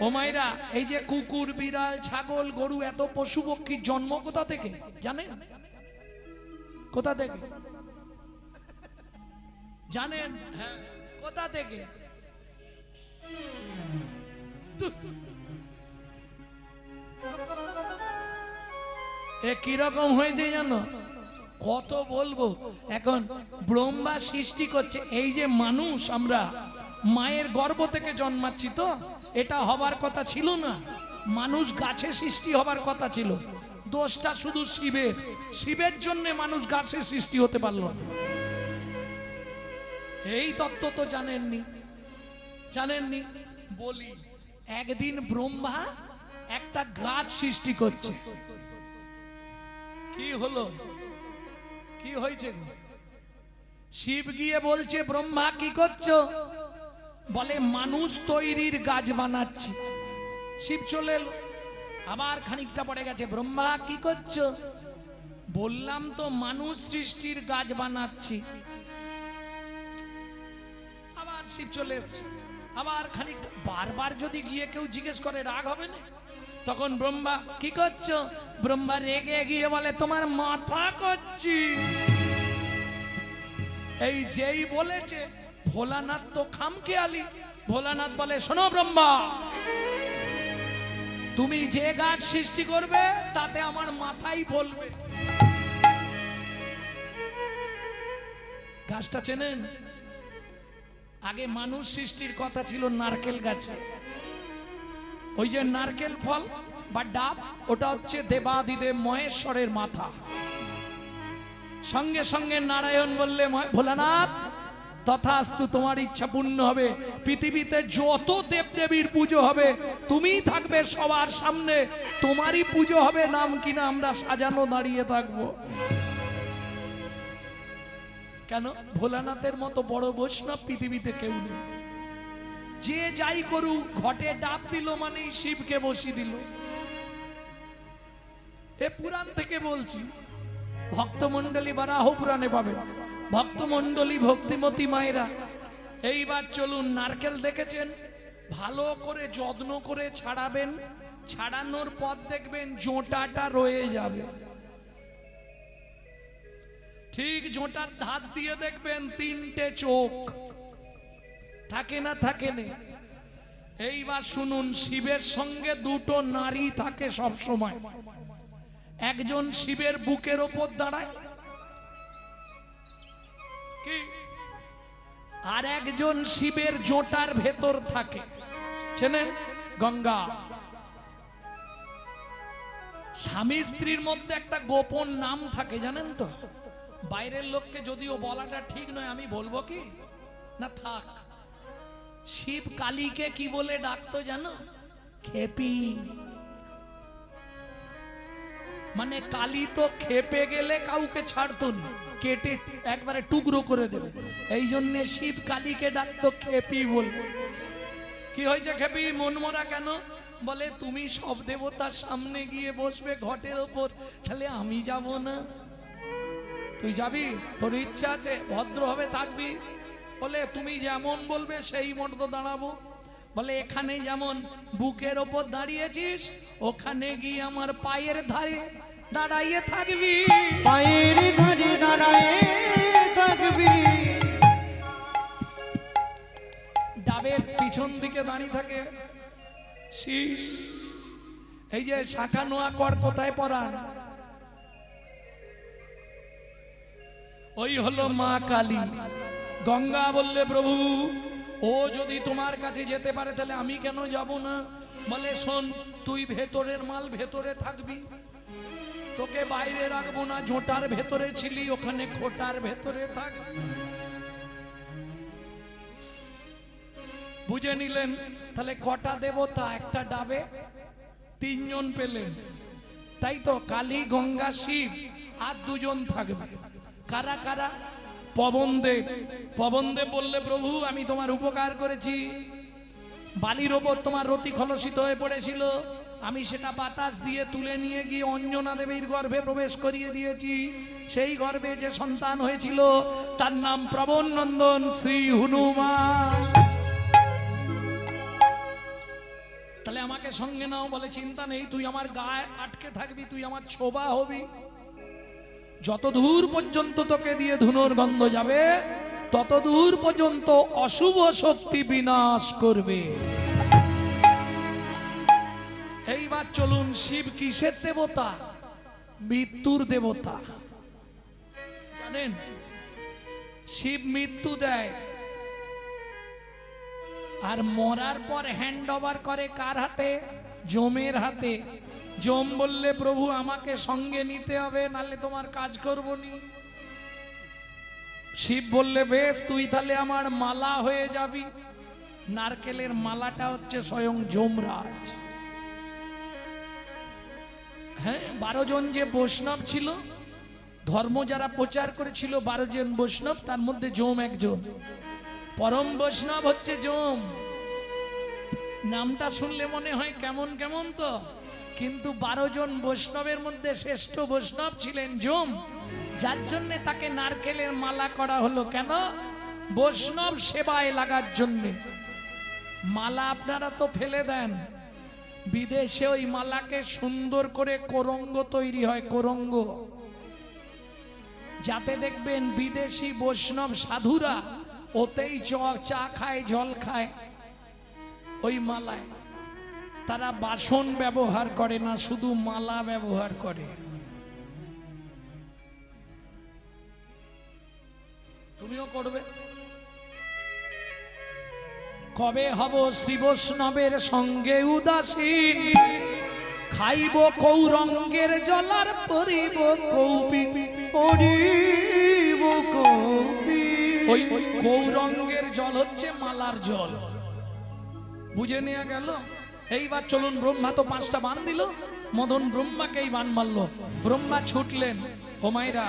ও মাইরা, এই যে কুকুর, বিড়াল, ছাগল, গরু, এত পশু পক্ষীর জন্ম কোথা থেকে জানেন? কোথা থেকে জানেন? হ্যাঁ কোথা থেকে? এ কিরকম হয়েছে জানো? কত বলবো। এখন ব্রহ্মা সৃষ্টি করছে, এই যে মানুষ আমরা মায়ের গর্ভ থেকে জন্মাচ্ছি, তো এটা হবার কথা ছিল না। মানুষ গাছে সৃষ্টি হবার কথা ছিল। দোষটা শুধু শিবের। শিবের জন্য মানুষ গাছে সৃষ্টি হতে পারলো না। এই তত্ত্ব তো জানেননি, জানেননি। বলি, একদিন ব্রহ্মা একটা গাছ সৃষ্টি করছে। কি হলো, কি হয়েছে? শিব গিয়ে বলছে ব্রহ্মা কি করছো? বলে মানুষ তৈরির গাছ বানাচ্ছি। শিব চলে এলো, আবার খানিকটা পড়ে গেছে, ব্রহ্মা কি করছো? বললাম তো মানুষ সৃষ্টির গাছ বানাচ্ছি। আবার শিব চলে এসছে, আবার খানিকটা। বারবার যদি গিয়ে কেউ জিজ্ঞেস করে রাগ হবে না? তখন ব্রহ্মা কি করছো? ব্রহ্মা রেগে গিয়ে বলে তোমার মাথা করছি। এই যেই বলেছে, ভোলানাথ তো খামখেয়ালি। ভোলানাথ বলে শোনো ব্রহ্মা, তুমি যে গাছ সৃষ্টি করবে তাতে আমার মাথাই বলবে। গাছটা চেনেন? আগে মানুষ সৃষ্টির কথা ছিল নারকেল গাছে। ওই যে নারকেল ফল বা ডাব, ওটা হচ্ছে দেবাদিদেব মহেশ্বরের মাথা। সঙ্গে সঙ্গে নারায়ণ বললে ভোলানাথ তথাস্তু, তোমার ইচ্ছা পূর্ণ হবে। পৃথিবীতে যত দেবদেবীর পুজো হবে তুমিই থাকবে সবার সামনে, তোমারই পুজো হবে। নাম কিনা আমরা সাজানো দাঁড়িয়ে থাকবো। কেন? ভোলানাথের মতো বড় বৈষ্ণব পৃথিবীতে কেউ নেই। যে যাই করুক, ঘটে ডাব দিল মানে শিবকে বসিয়ে দিল। এ পুরাণ থেকে বলছি, ভক্তমণ্ডলী বারাহ পুরাণে পাবে। ভক্তমণ্ডলী, ভক্তিমতী মায়েরা, এইবার চলুন। নারকেল দেখেছেন, ভালো করে যত্ন করে ছাড়াবেন। ছাড়ানোর পর দেখবেন জোঁটাটা রয়ে যাবে। ঠিক জোঁটার ধার দিয়ে দেখবেন 3টে চোখ থাকে না, থাকে না। এইবার শুনুন, শিবের সঙ্গে 2টো নারী থাকে সব সময়। একজন শিবের বুকের ওপর দাঁড়ায়, কি, আর একজন শিবের জোঁটার ভেতর থাকে। চেনেন? গঙ্গা। স্বামী স্ত্রীর মধ্যে একটা গোপন নাম থাকে, জানেন তো? বাইরের লোককে যদিও বলাটা ঠিক নয়, আমি বলবো কি না, থাক। শিব কালীকে কি বলে ডাকতো জানো? খেপি। মানে কালী তো খেপে গেলে কাউকে ছাড়তো না, কেটে একবারে টুকরো করে দেবে। এই জন্য শিব কালীকে ডাকতো খেপি বলে। কি হয়েছে খেপি, মনমরা কেন? বলে তুমি সব দেবতার সামনে গিয়ে বসবে ঘটের ওপর, তাহলে আমি যাব না। তুই যাবি, তোর ইচ্ছা আছে, ভদ্রভাবে থাকবি। বলে তুমি যেমন বলবে সেই মতো দাঁড়াবো। বলে এখানে যেমন বুকের ওপর দাঁড়িয়েছিস, ওখানে গিয়ে আমার পায়ের ধারে দাঁড়াইয়ে থাকবি। পায়ের ধারে দাঁড়ায় থাকবি। ডাবের পিছন দিকে দাঁড়িয়ে থাকে শীষ। এই যে শাখা নোয়া কর কোথায় পরান, ওই হলো মা কালী। গঙ্গা বললে প্রভু ও যদি তোমার কাছে যেতে পারে তাহলে আমি কেন যাব না? বলে শোন, তুই ভেতরের মাল ভেতরে থাকবি, তোকে বাইরে রাখবো না। ঝোঁটার ভেতরে ছিলি, ওখানে খোটার ভেতরে থাকবি। বুঝে নিলেন? তাহলে কটা দেবতা একটা ডাবে, তিনজন পেলেন, তাই তো? কালী, গঙ্গা, শিব, আর দুজন থাকবে। কারা কারা? পবনদেব। পবনদেব বললে প্রভু আমি তোমার উপকার করেছি, বালির ওপর তোমার রতি খলসিত হয়ে পড়েছিল, আমি সেটা বাতাস দিয়ে তুলে নিয়ে গিয়ে অঞ্জনা দেবীর গর্ভে প্রবেশ করিয়ে দিয়েছি। সেই গর্ভে যে সন্তান হয়েছিল তার নাম প্রবণ নন্দন শ্রী হনুমান। তাহলে আমাকে সঙ্গে নাও। বলে চিন্তা নেই, তুই আমার গায়ে আটকে থাকবি, তুই আমার ছোবা হবি। যত দূর পর্যন্ত তোকে দিয়ে ধুনোর গন্ধ যাবে তত দূর পর্যন্ত অশুভ শক্তি বিনাশ করবে। এইবার চলুন, শিব কিসের দেবতা? মৃত্যুর দেবতা। জানেন শিব মৃত্যু দেয়, আর মরার পর হ্যান্ড ওভার করে কার হাতে? যমের হাতে। যম বললে প্রভু আমাকে সঙ্গে নিতে হবে, নালে তোমার কাজ করব নি। শিব বললে বেশ, তুই তাহলে আমার মালা হয়ে যাবি। নারকেলের মালাটা হচ্ছে স্বয়ং যমরাজ। হ্যাঁ, 12 জন যে বৈষ্ণব ছিল, ধর্ম যারা প্রচার করেছিল 12 জন বৈষ্ণব, তার মধ্যে যম একজন। পরম বৈষ্ণব হচ্ছে যম। নামটা শুনলে মনে হয় কেমন কেমন তো, কিন্তু 12 জন বৈষ্ণবের মধ্যে শ্রেষ্ঠ বৈষ্ণব ছিলেন যম, যার জন্য তাকে নারকেলের মালা করা হলো। কেন? বৈষ্ণব সেবায় লাগার জন্য। মালা আপনারা তো ফেলে দেন, বিদেশে ওই মালাকে সুন্দর করে কোরঙ্গ তৈরি হয়, কোরঙ্গ, যাতে দেখবেন বিদেশি বৈষ্ণব সাধুরা ওতেই চা খায়, জল খায় ওই মালায়। তারা বাসন ব্যবহার করে না, শুধু মালা ব্যবহার করে। তুমিও করবে। কবে হব শ্রী বৈষ্ণবের সঙ্গে উদাসীন, খাইব কৌরঙ্গের জলার পরিব কৌপি, পরিব কবি। ওই কৌরঙ্গের জল হচ্ছে মালার জল। বুঝে নেওয়া গেল? এইবার চলুন, ব্রহ্মা তো 5টা বান দিল, মদন ব্রহ্মাকেই বান মারল। ব্রহ্মা ছুটলেন। ও মাইরা,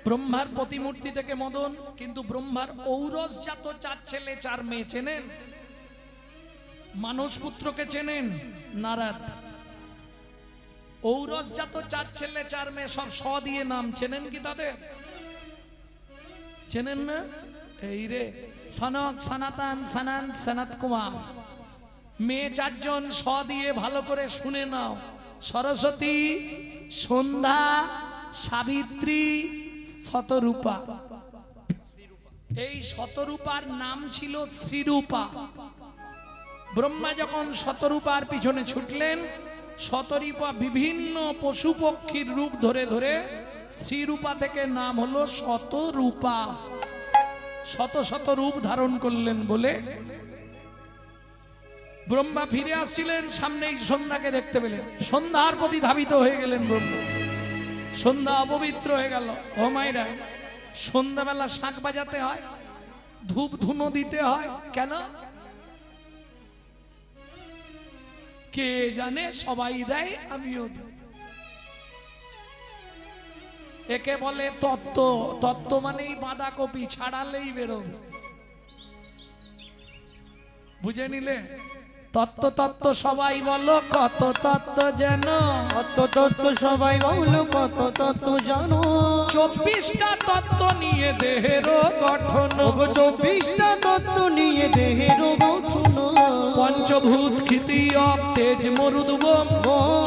ব্রহ্মার প্রতিমূর্তি থেকে মদন, কিন্তু ব্রহ্মার ঔরস জাত 4 ছেলে 4 মেয়ে চেনেন? মানস পুত্রকে চেনেন? নারদ। ঔরস জাত 4 ছেলে 4 মেয়ে, সব স দিয়ে নাম, চেনেন কি তাদের? চেনেন না? এই রে, সনক, সনাতন, সনন, সনত কুমার। মেয়ে 4 জন, স দিয়ে ভালো করে শুনে নাও। সরস্বতী, সন্ধ্যা, সাবিত্রী, শতরূপা। এই শতরূপার নাম ছিল শ্রীরূপা। ব্রহ্মা যখন শতরূপার পিছনে ছুটলেন, শতরূপা বিভিন্ন পশু পক্ষীর রূপ ধরে ধরে শ্রীরূপা থেকে নাম হলো শতরূপা। শত শত রূপ ধারণ করলেন বলে ব্রহ্মা ফিরে আসছিলেন, সামনেই সন্ধ্যাকে দেখতে পেলেন। সন্ধ্যার প্রতি ধাবিত হয়ে গেলেন ব্রহ্মা। সন্ধ্যা অপবিত্র হয়ে গেল। ও মাইরা, সন্ধ্যাবেলা শাঁখ বাজাতে হয়, ধূপ ধুনো দিতে হয়, কেন? কে জানে, সবাই দেয়, আমিও দিই। একে বলে তত্ত্ব। তত্ত্ব মানেই বাঁধাকপি, ছাড়ালেই বেরোবে। বুঝে নিলে? তত্ত্ব তত্ত্ব সবাই বলো, কত তত্ত্ব যেন, কত তত্ত্ব সবাই বলো, কত তত্ত্ব জানো। 24টা তত্ত্ব নিয়ে দেহের গঠন, ওগো 24টা তত্ত্ব নিয়ে দেহের গঠন, পঞ্চভূত ক্ষিতীয় তেজ মরুদ্গম,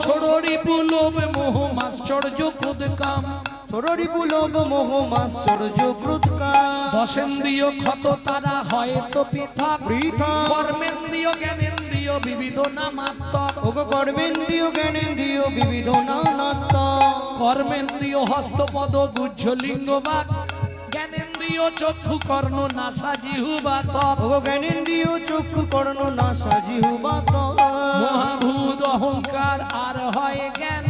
ষড়রি পুলভ মোহ মাশ্চর্য কুদকাম, ষড়রি পুলভ মোহ মাশ্চর্য ক্রোধকা, দশেন্দ্রিয় ক্ষত তারা হয় তো পৃথক, পৃথক কর্মেন্দ্রিয় জ্ঞানেন্দ্রিয় বিবিধ নামাত্মক, ওগো কর্মেন্দ্রিয় জ্ঞানেন্দ্রিয় বিবিধ নানাত্ম, কর্মেন্দ্রিয় হস্তপদ গুহ্য লিঙ্গ বাক, জ্ঞানেন্দ্রিয় চক্ষু কর্ণ নাসা জিহ্বা ত্বক, ওগো জ্ঞানেন্দ্রিয় চক্ষু কর্ণ নাসা জিহ্বা ত্বক, মহাভূত অহংকার আর হয় জ্ঞান,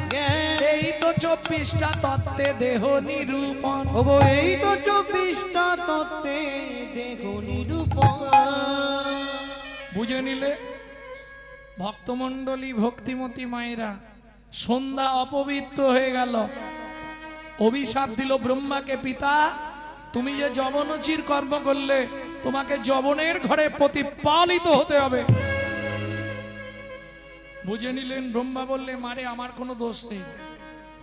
এই তো 24টা তত্ত্বে দেহ নিরূপণ। ওগো এই তো 24টা তত্ত্বে দেহ নিরূপণ। বুঝে নিলে ভক্তমণ্ডলী ভক্তিমতী মায়েরা, সন্ধ্যা অপবিত্র হয়ে গেল, অভিশাপ দিল ব্রহ্মাকে, পিতা তুমি যে যবনোচির কর্ম করলে তোমাকে যবনের ঘরে প্রতিপালিত হতে হবে। বুঝে নিলেন, ব্রহ্মা বললে মারে আমার কোনো দোষ নেই,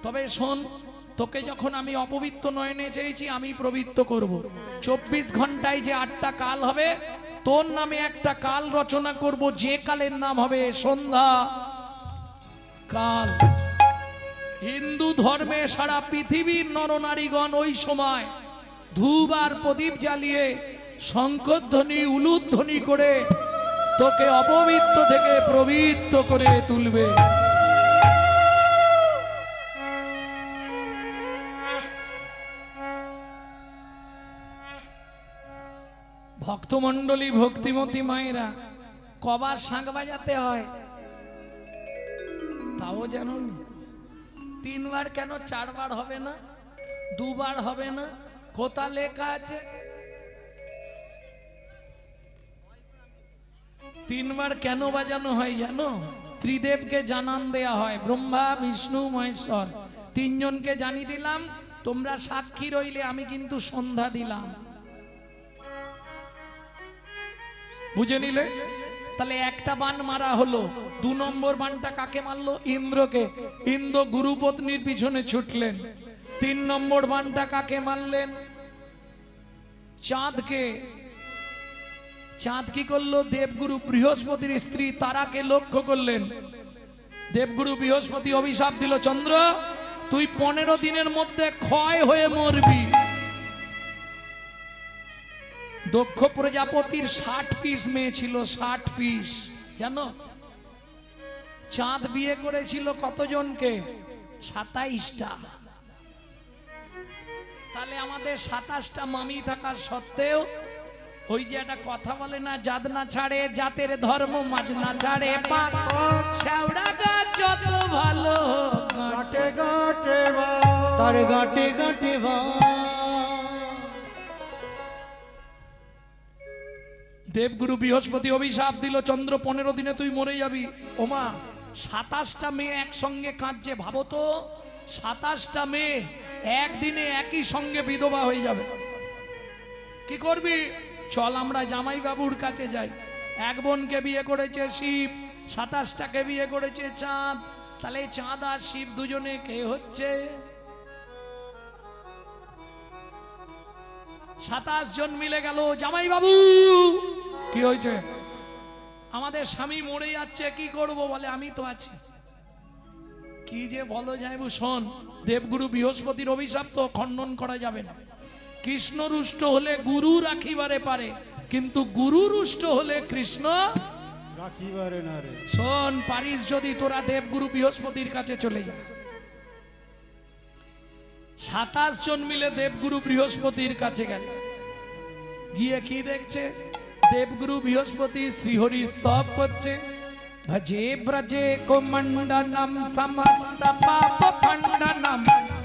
তবে শোন তোকে যখন আমি অপবিত্র নয়নে চেয়েছি আমি পবিত্র করব। 24 ঘন্টায় যে 8টা কাল হবে তোর নামে একটা কাল রচনা করব, যে কালের নাম হবে সন্ধ্যা কাল। হিন্দু ধর্মে সারা পৃথিবীর নরনারীগণ ওই সময় ধূপ আর প্রদীপ জ্বালিয়ে শঙ্খধ্বনি উলুধ্বনি করে তোকে অপবিত্র থেকে পবিত্র করে তুলবে। ভক্তমণ্ডলী ভক্তিমতী মায়েরা, কবার শাঁখ বাজাতে হয় তাও জানুন? 3 বার কেন 4 বার হবে না, 2 বার হবে না? কোথা লেখা আছে 3 বার কেন বাজানো হয় জানো? ত্রিদেবকে জানান দেয়া হয়, ব্রহ্মা বিষ্ণু মহেশ্বর 3 জনকে জানিয়ে দিলাম, তোমরা সাক্ষী রইলে আমি কিন্তু সন্ধ্যা দিলাম। বুঝে নিলে? তাহলে একটা বান মারা হলো, 2 নম্বর বানটা কাকে মারলো? ইন্দ্রকে। ইন্দ্র গুরুপত্নীর পিছনে ছুটলেন। 3 নম্বর বানটা কাকে মারলেন? চাঁদকে। চাঁদ কি করলো? দেবগুরু বৃহস্পতির স্ত্রী তারাকে লক্ষ্য করলেন। দেবগুরু বৃহস্পতি অভিশাপ দিল, চন্দ্র তুই 15 দিনের মধ্যে ক্ষয় হয়ে মরবি। দক্ষ প্রজাপতির 60 পিস মেয়ে ছিল, 60 পিস, জানো? চাঁদ বিয়ে করেছিল কতজনকে? 27টা। তাহলে আমাদের 27টা মামি থাকার সত্ত্বেও ওই যে একটা কথা বলে না, জাত না ছাড়ে জাতের ধর্ম, মাছ না ছাড়ে পাক, শেওড়া গাছ যত ভালো গাটে গাটে বা তার গাটে গাটে বা। দেবগুরু বৃহস্পতি অভিশাপ দিল, চন্দ্র 15 দিনে তুই মরে যাবি। ওমা 27টা মেয়ে একসঙ্গে কাঁদছে, ভাবো তো 27টা মেয়ে একদিনে একই সঙ্গে বিধবা হয়ে যাবে, কি করবি? চল আমরা জামাই বাবুর কাছে যাই। এক বোনকে বিয়ে করেছে শিব, 27টাকে বিয়ে করেছে চাঁদ, তাহলে চাঁদ আর শিব দুজনে কে হচ্ছে? 27 জন মিলে গেল, জামাই বাবু কি হয়েছে? আমাদের স্বামী মরে যাচ্ছে, কি করব? বলে আমি তো আছি। কি যে বলো যায়, শোন, দেবগুরু বৃহস্পতির অভিশাপ তো খণ্ডন করা যাবে না। কৃষ্ণ রুষ্ট হলে গুরু রাখিবারে পারে, কিন্তু গুরু রুষ্ট হলে কৃষ্ণ রাখিবারে না রে। শোন, পারিস যদি তোরা দেবগুরু বৃহস্পতির কাছে চলে যা। 27 জন মিলে দেবগুরু বৃহস্পতির কাছে গেল, গিয়ে কি দেখছে? দেবগুরু বৃহস্পতি শ্রীহরি স্তব করছে। ভজে ব্রজে কোমণ্ডনম সমস্ত পাপ খণ্ডনম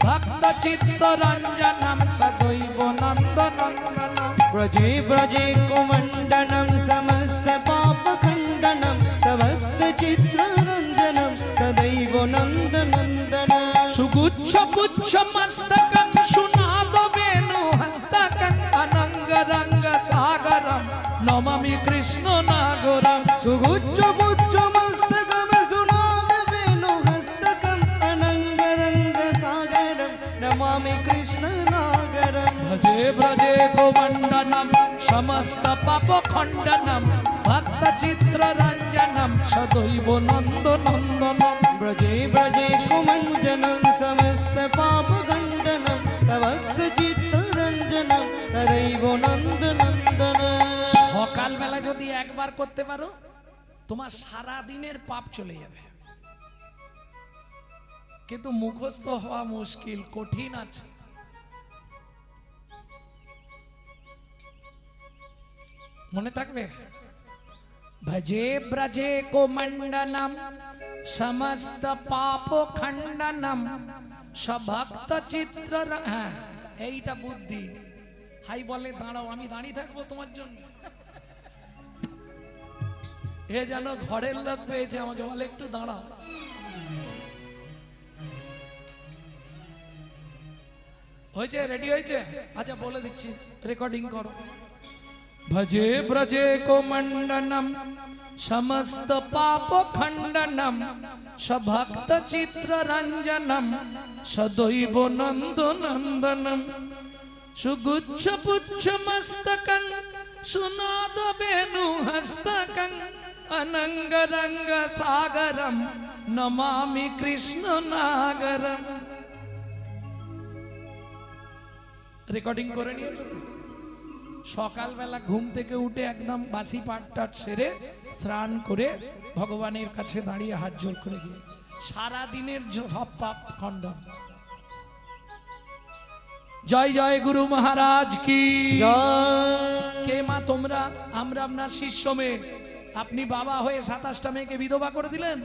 ভক্ত চিত্ত রঞ্জনম সদৈব নন্দনন্দনম। ব্রজে ব্রজে কুমণ্ডনম সমস্ত পাপ খণ্ডনম ভক্ত চিত্ত রঞ্জনম তদৈব নন্দনন্দনম। সুগুচ্ছ পুচ্ছ মস্তকং সুনাদ বেণু হস্তকং অনঙ্গ রঙ্গ সাগরম নমামি কৃষ্ণ নাগরম। সুগুচ্ছ পুচ্ছ মস্তকম সুনাদ বেণু হস্তকম অনঙ্গ রঙ্গ সাগরম নমামি কৃষ্ণ সমস্ত পাপ খণ্ডনম ভক্ত চিত্র রঞ্জনম সদৈব নন্দ নন্দনম। ব্রজে ব্রজে কুমঞ্জনম সমস্ত পাপ খণ্ডনম তভক্ত চিত্তরঞ্জনম তরৈব নন্দ নন্দনম। সকালবেলা যদি একবার করতে পারো তোমার সারা দিনের পাপ চলে যাবে, কিন্তু মুখস্থ হওয়া মুশকিল, কঠিন আছে। মনে থাকবে? ভজে ব্রজে কোমণ্ডনম সমস্ত পাপ খণ্ডনম সভক্ত চিত্র। হ্যাঁ, এইটা বুদ্ধি। হাই বলে দাঁড়াও, আমি দাঁড়িয়ে থাকবো তোমার জন্য। এ যেন ঘরের লোক পেয়েছে, আমাকে বলে একটু দাঁড়াও। হয়েছে? রেডি হয়েছে? আচ্ছা বলে দিচ্ছি, রেকর্ডিং করো। ভজে ব্রজে কোমণ্ডনম সমস্ত পাপ খণ্ডনম সভক্ত চিত্র রঞ্জনম সদৈব নন্দ নন্দনম সুগুচ্ছ পুচ্ছ মস্তকং সুনাদ বেনু হস্তকং অনঙ্গ রঙ্গ সাগরম নমামি কৃষ্ণ নাগরম। রেকর্ডিং করে নিয়েছো তো? সকালবেলা ঘুম থেকে উঠে একদম বাসি পাটটাট সেরে স্নান করে ভগবানের কাছে দাঁড়িয়ে হাত জোর করে গিয়ে সারা দিনের সব পাপ খণ্ডন। জয় জয় গুরু মহারাজ কি। কে মা তোমরা? আমরা আপনার শিষ্য মেয়ে। আপনি বাবা হয়ে 27টা মেয়েকে বিধবা করে দিলেন।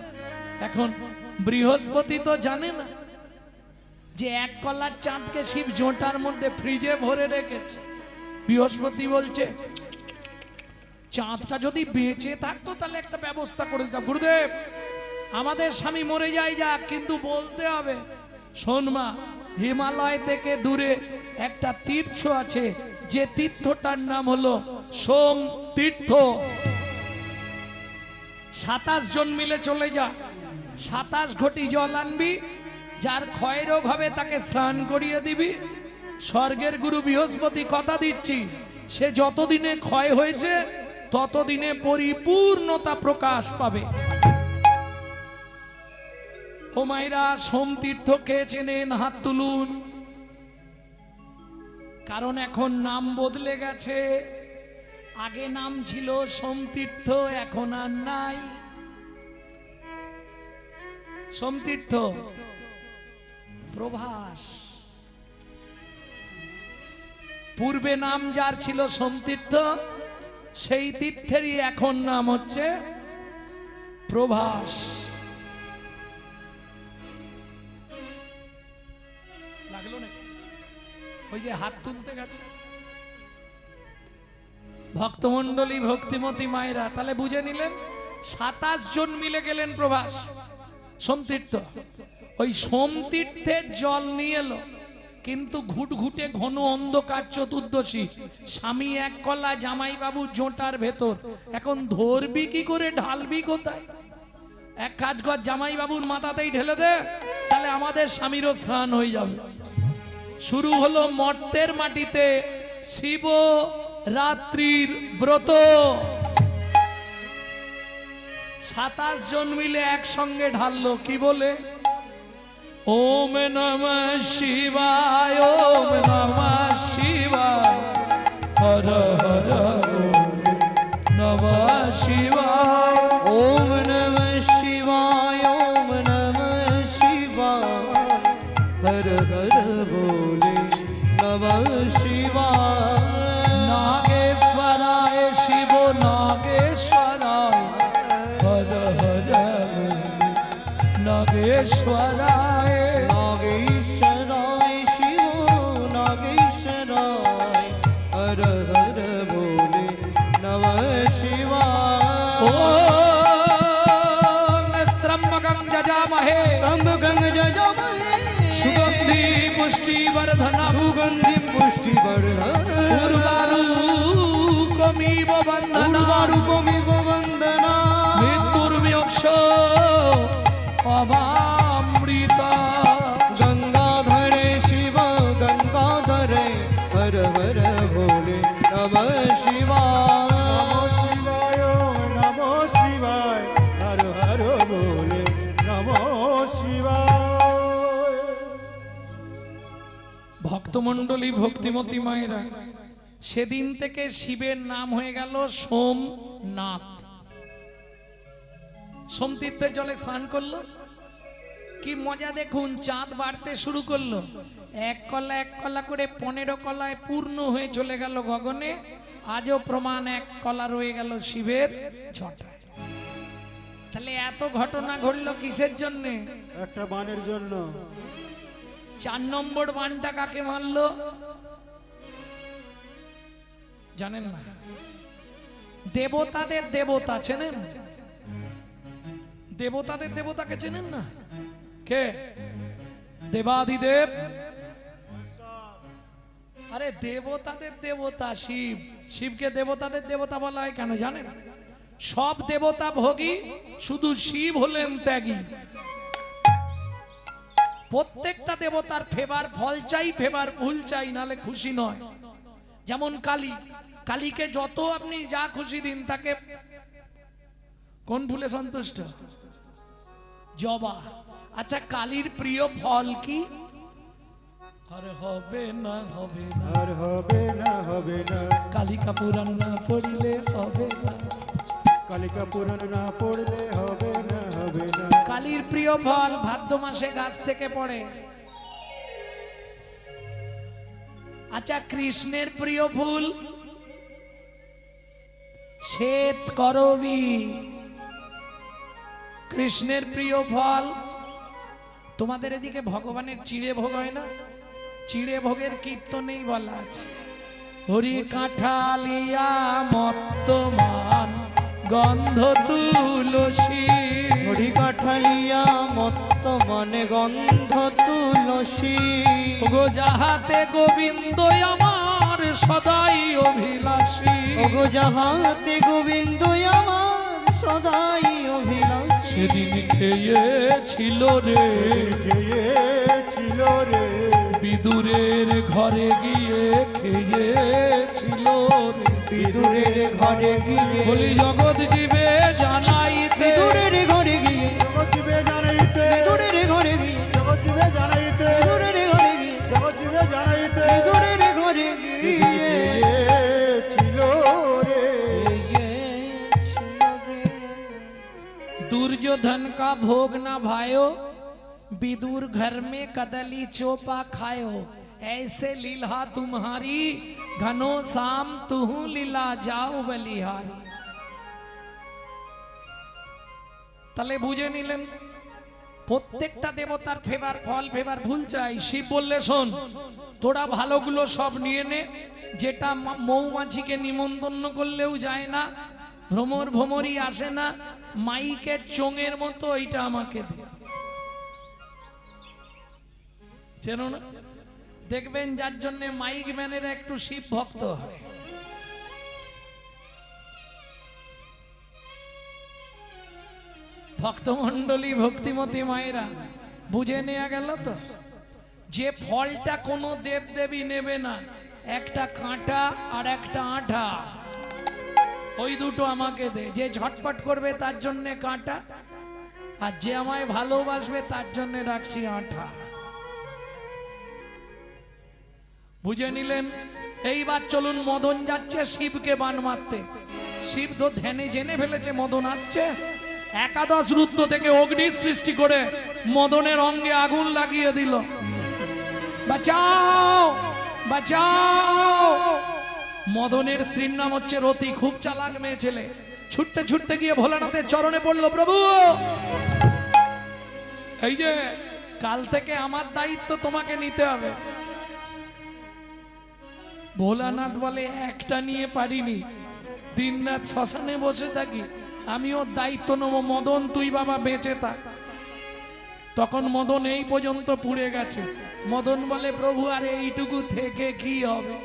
এখন বৃহস্পতি তো জানে না যে এক কলার চাঁদকে শিব জোটার মধ্যে ফ্রিজে ভরে রেখেছে। বৃহস্পতি বলছে চাঁদটা যদি বেঁচে থাকতো তাহলে একটা ব্যবস্থা করে দিতাম। গুরুদেব আমাদের স্বামী মরে যায় যাক, কিন্তু বলতে হবে শোন মা, হিমালয় থেকে দূরে একটা তীর্থ আছে, যে তীর্থটার নাম হলো সোম তীর্থ। 27 জন মিলে চলে যা, 27 ঘটি জল আনবি, যার ক্ষয় রোগ হবে তাকে স্নান করিয়ে দিবি। স্বর্গের গুরু বৃহস্পতি কথা দিচ্ছি, সে যতদিনে ক্ষয় হয়েছে ততদিনে পরিপূর্ণতা প্রকাশ পাবে। ও মায়েরা, সোমতীর্থ কে চেনেন? হাত তুলুন। কারণ এখন নাম বদলে গেছে। আগে নাম ছিল সোমতীর্থ, এখন আর নাই। সোমতীর্থ প্রভাস। পূর্বে নাম যার ছিল সোমতীর্থ, সেই তীর্থেরই এখন নাম হচ্ছে প্রভাস। লাগলো না? ওই যে হাত তুলতে গেছে ভক্তমন্ডলী, ভক্তিমতী মায়েরা, তাহলে বুঝে নিলেন 27 জন মিলে গেলেন প্রভাস সোমতীর্থ। ওই সোমতীর্থের জল নিয়ে এলো, কিন্তু ঘুটঘুটে ঘন অন্ধকার চতুর্দশী, স্বামী এক কলা, জামাইবাবু জোটার ভেতর। এখন ধরবি কি করে, ঢালবি কোথায়? এক কাজ কর, জামাইবাবুর মাথাতেই ঢেলে দে, তাহলে আমাদের স্বামীরও স্নান হয়ে যাবে। শুরু হলো মর্তের মাটিতে শিব রাত্রির ব্রত। 27 জন মিলে একসঙ্গে ঢাললো, কি বলে? ওম নমঃ শিবায়, ওম নমঃ শিবায়, হর হর নমঃ শিবায়, ওম নমঃ শিবায়, ওম নমঃ শিবায়, হর হর বলে নমঃ শিবায়। নাগেশ্বরায় শিব নাগেশ্বরায়, হর হর নাগেশ্বরায়, নাগেশ্বরায় শিব নাগেশ্বরায়, হর হর বলে নমঃ শিবায়। ওম স্তম্ভকং যজামহে স্তম্ভকং যজামহে সুগন্ধি পুষ্টিবর্ধনম, সুগন্ধিম পুষ্টিবর্ধনম, উর্বারুকমিব বন্ধনম, উর্বারুকমিব বন্দনা, মৃত্যুর্মোক্ষ অবামৃতা। গঙ্গাধরে শিব গঙ্গাধরে, হর হর বলে নমঃ শিবায়। ভক্তমণ্ডলী ভক্তিমতী মায়েরা, সেদিন থেকে শিবের নাম হয়ে গেল সোমনাথ। সোমতীর্থের জলে স্নান করলো, কি মজা দেখুন, চাঁদ বাড়তে শুরু করলো, এক কলা করে 15 কলায় পূর্ণ হয়ে চলে গেল গগনে। আজও প্রমাণ, এক কলা রয়ে গেল শিবের জটায়। তাহলে এত ঘটনা ঘটলো কিসের জন্যে? একটা বানের জন্য। 4 নম্বর বানটা কাকে মারলো জানেন না? দেবতাদের দেবতা চেনেন? দেবতাদের দেবতাকে চেনেন না? কে? দেবাদিদেব। আরে দেবতাদের দেবতা শিব। শিবকে দেবতাদের দেবতা বলা হয় কেন জানেন? সব দেবতা ভোগী, শুধু শিব হলেন ত্যাগী। প্রত্যেকটা দেবতার ফেভার ফল চাই, ফেভার ভুল চাই, নালে খুশি নয়। যেমন কালী, কালীকে যত আপনি যা খুশি দিন, তাকে কোন ফুলে সন্তুষ্ট? জবা। আচ্ছা, কালীর প্রিয় ফল কি? আরে হবে না, হবে না, আর হবে না, হবে না। কালিকা পুরাণ না পড়লে হবে না, কালিকা পুরাণ না পড়লে হবে না, হবে না। কালীর প্রিয় ফল ভাদ্র মাসে গাছ থেকে পড়ে। আচ্ছা, কৃষ্ণের প্রিয় ফুল শ্বেত করবী। কৃষ্ণের প্রিয় ফল, তোমাদের এদিকে ভগবানের চিড়ে ভোগ হয় না? চিড়ে ভোগের কীর্তনেই বলা আছে, হরি কাঁঠালিয়া মত্তমান গন্ধ তুলসী। হরি কাঠালিয়া মত্ত মনে গন্ধ তুলসী। গো যাহাতে গোবিন্দ আমার সদাই অভিলাষী। ওগো যাহাতে গোবিন্দ আমার সদাই অভিলাষী। সেদিন খেয়েছিল রে, খেয়েছিল রে, বিদুরের ঘরে গিয়ে খেয়েছিল রে। বিদুরের ঘরে গিয়ে, বলি জগৎ জীবে জানাইতে, বিদুরের ঘরে গিয়ে, জগৎ জীবে জানাইতে, বিদুরের ঘরে গিয়ে, জগৎ জীবে জানাইতে, বিদুরের ঘরে গিয়ে, জগৎ জীবে জানাইতে। বিদুরের ঘরে গিয়ে খেয়েছিল রে, दुर्योधन का भोग ना भायो, विदुर घर में कदली चोपा खायो। ऐसे लीला तुम्हारी, घनो शाम तुहु लीला जाओ बलिहारी। তাহলে বুঝে নিলেন, প্রত্যেকটা দেবতার ফেভার ফল, ফেভার ভুল চাই। শিব বললে শোন, তোরা ভালোগুলো সব নিয়ে নে, যেটা মৌমাছিকে নিমন্ত্রণ করলেও যায় না, ভ্রমর ভ্রমরই আসে না, মাইকের চোঙের মতো, এইটা আমাকে দে। চেনো না? দেখবেন যার জন্য মাইক ম্যানেরা একটু শিব ভক্ত হয়। ভক্তমণ্ডলী ভক্তিমতী মায়েরা, বুঝে নেওয়া গেল তো, যে ফলটা কোনো দেবদেবী নেবে না, একটা কাঁটা আর একটা আঠা, ওই দুটো আমাকে দে। যে ঝটপট করবে তার জন্যে কাঁটা, আর যে আমায় ভালোবাসবে তার জন্যে রাখছি আঠা। বুঝে নিলেন? এইবার চলুন, মদন যাচ্ছে শিবকে বান মারতে। শিব তো ধ্যানে জেনে ফেলেছে মদন আসছে, একাদশ রুদ্র থেকে অগ্নি সৃষ্টি করে মদনের অঙ্গে আগুন লাগিয়ে দিল। বাঁচাও, বাঁচাও। মদনের স্ত্রীর নাম হচ্ছে রতি, খুব চালাক মেয়ে ছেলে। ছুটতে ছুটতে গিয়ে ভোলানাথের চরণে পড়লো, প্রভু এই যে কাল থেকে আমার দায়িত্ব তোমাকে নিতে হবে। ভোলানাথ বলে, একটা নিয়ে পারিনি, দিন রাত শ্মশানে বসে থাকি, আমি ওর দায়িত্ব নেবো। মদন তুই বাবা বেঁচে থাক। তখন মদন এই পর্যন্ত পুড়ে গেছে। মদন বলে, প্রভু আরে এইটুকু থেকে কি হবে,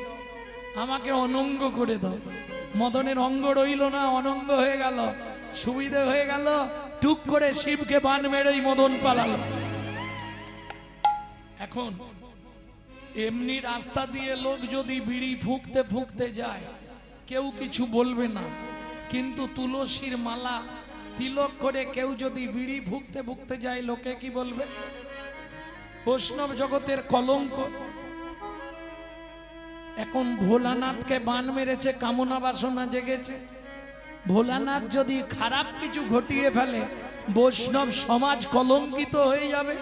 আমাকে অনঙ্গ করে দাও। মদনের অঙ্গ রইল না, অনঙ্গ হয়ে গেল। সুবিধে হয়ে গেল, টুক করে শিবকে বান মেরেই মদন পালালো। এখন এমনি রাস্তা দিয়ে লোক যদি বিড়ি ফুঁকতে ফুঁকতে যায়, কেউ কিছু বলবে না, কিন্তু তুলসীর মালা তিলক করে কেউ যদি বিড়ি ফুঁকতে ফুঁকতে যায়, লোকে কি বলবে? বৈষ্ণব জগতের কলঙ্ক। এখন ভোলানাথকে বান মেরেছে, কামনা বাসনা জেগেছে। ভোলানাথ যদি খারাপ কিছু ঘটিয়ে ফেলে, বৈষ্ণব সমাজ কলঙ্কিত হয়ে যাবে।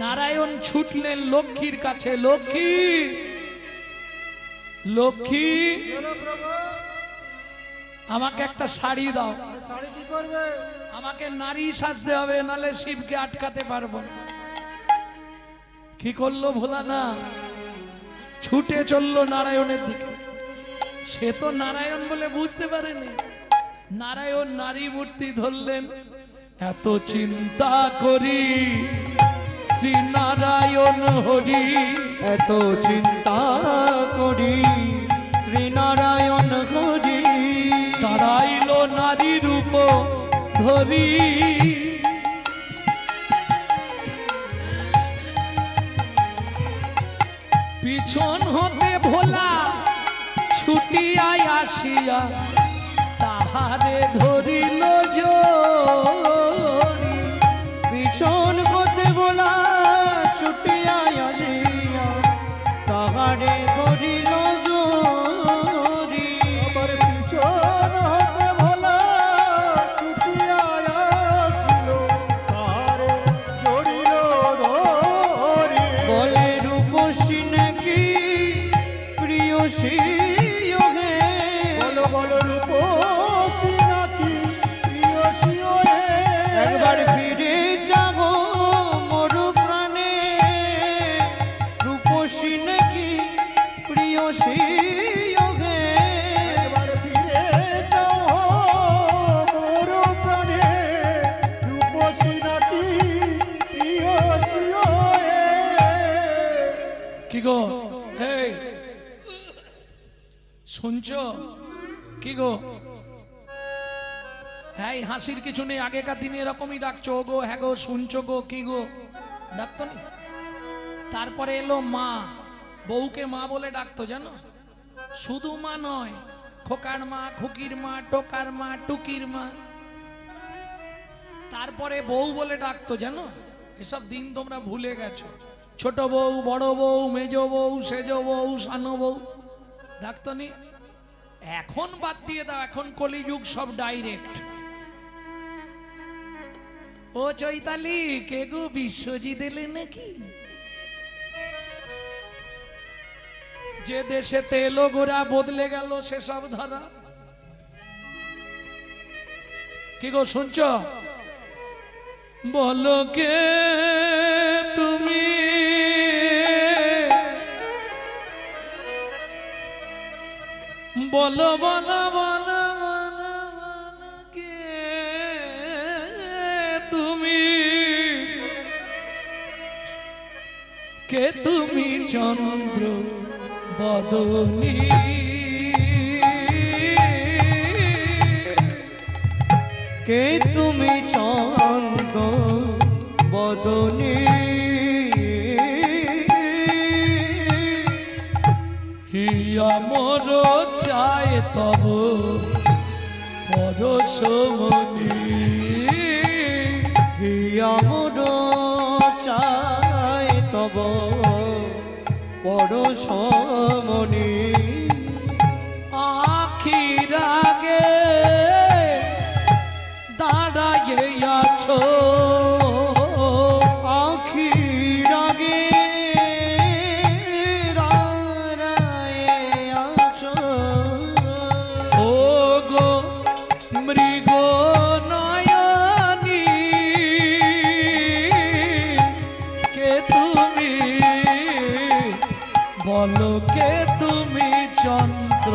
নারায়ণ ছুটলেন লক্ষ্মীর কাছে, লক্ষ্মী লক্ষ্মী বলো প্রভু, আমাকে একটা শাড়ি দাও, আরে শাড়ি কি করবে? আমাকে নারী সাজতে হবে, নালে শিবকে আটকাতে পারবো না। কি করলো ভোলানাথ? ছুটে চললো নারায়ণের দিকে। সে তো নারায়ণ বলে বুঝতে পারেনি। নারায়ণ নারী মূর্তি ধরলেন। এত চিন্তা করি শ্রী নারায়ণ হরি, এত চিন্তা করি শ্রীনারায়ণ হরি, তারাইলো নারী রূপ ধরি। পিছন হতে ভোলা ছুটিয়া আসিয়া তাহারে ধরিল জড়ি। পিছন হতে বলা ছুটিয়া আসিয়া তাহারে ধরিল জড়ি। আবার পিছন হতে ভোলা ছুটিয়া আসিল, তারে জড়িল ধরি। বলে রূপসী নাকি প্রিয়সী হে, বলো বলো রূপসী নাকি প্রিয়সী হে। একবার ফিরে যাব মোর প্রাণে, রূপসী নাকি প্রিয়সী হে। একবার ফিরে যাও মোর প্রাণে, রূপসী নাকি প্রিয়সী হে। কি গো, এই শুনছো? কি গো, হ্যাঁ হাসির কিছু নেই। আগেকার দিনে এরকমই ডাকছো, ও গো, হ্যাঁ গো, শুনছো গো, কি গো, ডাকতো নি? তারপরে এলো মা, বউকে মা বলে ডাকতো, জানো? শুধু মা নয়, খোকার মা, খুকির মা, টোকার মা, টুকির মা। তারপরে বউ বলে ডাকতো, জানো? এসব দিন তোমরা ভুলে গেছো। ছোট বউ, বড় বউ, মেজ বউ, সেজ বউ, সানো বউ ডাকতো নি? এখন বাদ দিয়ে দাও, এখন কলিযুগ, সব ডাইরেক্ট। ও চৈতালি, কে গো, বিশ্বজিৎ এলে নাকি? যে দেশে তেল গোড়া বদলে গেল সেসব ধারা। কি গো, শুনছ? বলো কে তুমি, বলো বলো বলো বলো বলো কে তুমি, কে তুমি চন্দ্র বদনী, কে তুমি চন্দ বদনী, হিয়া মোর চায় তব পরশমণি, হিয়া মোর চায় তব পরশমণি। আখির আগে দাঁড়াইয়ে আছো, আখির আগে দাঁড়ায়ে আছো, ও গো মৃগ নয়নী, কে তুমি, বলো কে তুমি চন্দ্র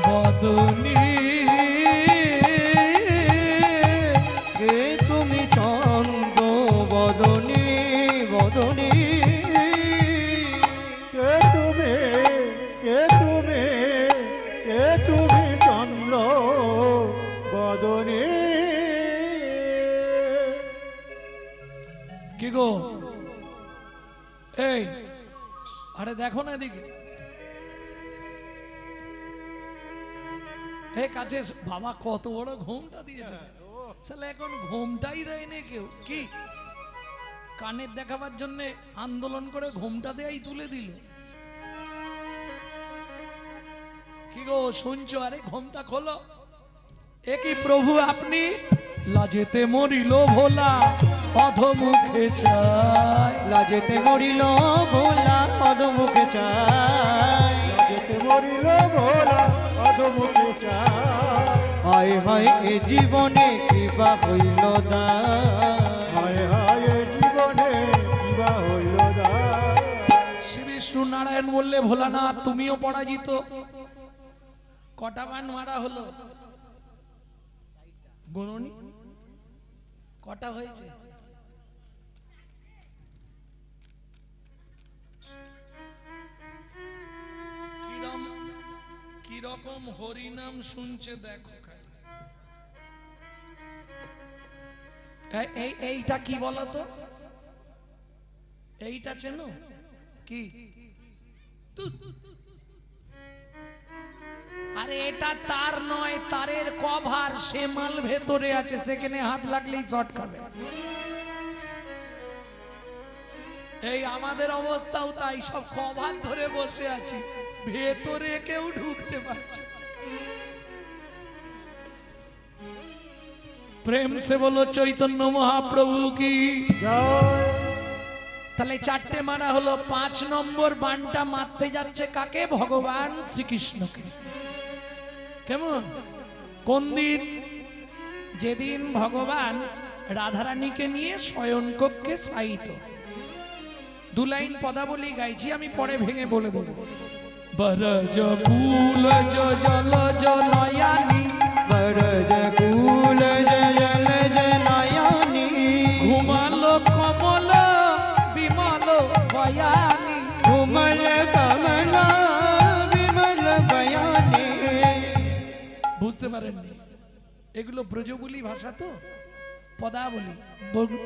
বদনী, কে তুমি চন্দ বদনী বদনী। কে তুমি, কে তুমি, কে তুমি চন্দ্র বদনী। কি গো, এই আরে দেখো না এদিকে, এই কাছে বাবা কত বড় ঘুমটা দিয়েছে। তাহলে এখন ঘুমটাই দেয়নি কেউ, কি কানের দেখাবার জন্য আন্দোলন করে ঘুমটা দেয়াই তুলে দিল। কি গো শুনছো? আরে ঘুমটা খোলো। এ কি প্রভু আপনি? লাজেতে মরিল ভোলা অধমুখে চায়। লাজেতে মরিল ভোলা পদমুখে চায়। যেতে মরিল ভোলা অধমুখে চায়। হায় হায় এ জীবনে কিবা হইল দায়। হায় হায় জীবনে কিবা হইল দায়। শ্রী বিষ্ণু নারায়ণ বললে ভোলানাথ তুমিও পরাজিত। কটা বান মারা হলো গুণনি? কটা হয়েছে? কিরকম হরিনাম শুনছে দেখো খালি। এইটা কি বলতো? এইটা চেনো কি? আরে এটা তার নয়, তারের কভার। সে মাল ভেতরে আছে, সেখানে হাত লাগলেই শর্ট খাবে। এই আমাদের অবস্থাও তাই, সব কভার ধরে বসে আছি, ভেতরে কেউ ঢুকতে পারছে। প্রেম সে বলো চৈতন্য মহাপ্রভু কি জয়। তাহলে চারটে মারা হলো। 5 নম্বর বানটা মারতে যাচ্ছে কাকে? ভগবান শ্রীকৃষ্ণকে। কেমন? কোন দিন? যেদিন ভগবান রাধারানীকে নিয়ে শয়নকক্ষে শায়িত। 2 লাইন পদাবলী গাইছি, আমি পরে ভেঙে বলে দেবো। বরজ কুলজ জলজ নয়ানি, বরজ কুলজ জলজ নয়নি, ঘুমালো কমল বিমল বয়ানি। ঘুমল কমল বিমল বয়ানি। বুঝতে পারেননি? এগুলো ব্রজবুলি ভাষা তো, পদাবলী,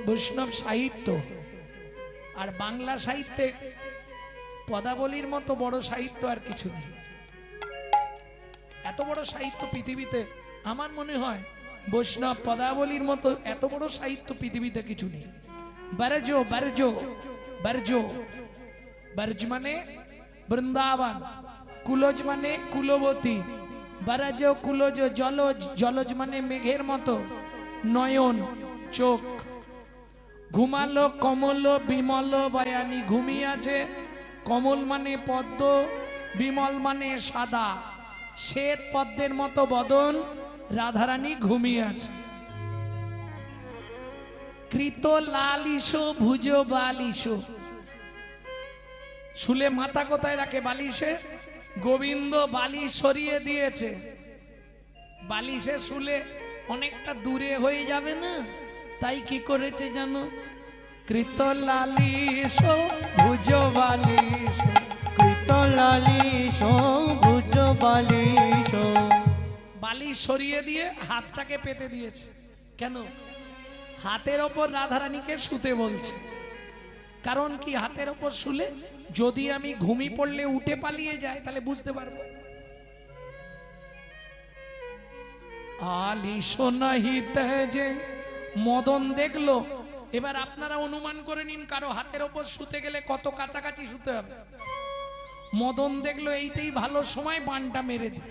বৈষ্ণব সাহিত্য। আর বাংলা সাহিত্যে পদাবলীর মতো বড় সাহিত্য আর কিছু নেই। এত বড় সাহিত্য পৃথিবীতে আমার মনে হয় বৈষ্ণব পদাবলীর মতো এত বড় সাহিত্য পৃথিবীতে কিছু নেই। বারজো বারজো বারজো, বারজ মানে বৃন্দাবন, কুলজ মানে কুলবতী, বারাজ কুলজ জলজ, জলজ মানে মেঘের মতো, নয়ন চোখ, ঘুমালো কমল বিমল বয়ানি, ঘুমিয়ে আছে। কমল মানে পদ্ম, বিমল মানে সাদা, শ্বেত পদ্মের মতো বদন, রাধারানী ঘুমিয়ে আছে। কৃত লালিশ ভুজ বালিশ, শুলে মাথা কোথায় রাখে? বালিশে। গোবিন্দ বালিশ সরিয়ে দিয়েছে। বালিশে শুলে অনেকটা দূরে হয়ে যাবে না, তাই কি করেছে জানো? কৃত লালিশ ভুজ বালিশ, কৃত লালিশ ভুজ বালিশ। বালিশ সরিয়ে দিয়ে হাতটাকে পেতে দিয়েছে। কেন? হাতের ওপর রাধারানীকে শুতে বলছে। কারণ কি? হাতের ওপর শুলে যদি আমি ঘুমি পড়লে উঠে পালিয়ে যায় তাহলে বুঝতে পারবো। আলিশ নাহি তেজে, মদন দেখলো। এবার আপনারা অনুমান করে নিন কারো হাতের ওপর শুতে গেলে কত কাছাকাছি শুতে হবে। মদন দেখলো এইটাই ভালো সময়, বানটা মেরে দিল।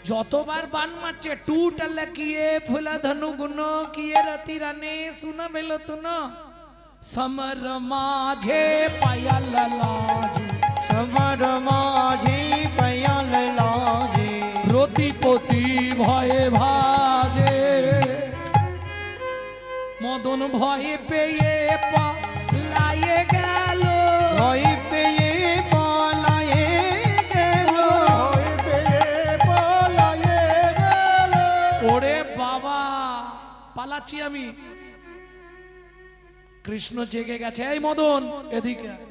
যতবার বান মারছে, টুটাল কিয়ে ফুলা ধনু গুণ কিয়ে রতি রানে শুনা বেলো তুন, সমর মাঝে পায়াল লাজে, সমর মাঝে পায়াল লাজে, রতিপতি ভয়ে ভাজে। মদন ভয়ে পেয়ে পালায়ে গেল, ভয় পেয়ে পালায়ে গেল, ভয় পেয়ে পালায়ে গেল। ওরে বাবা পালাচ্ছি আমি। কৃষ্ণ জেগে গেছে। এই মদন এদিকে আয়।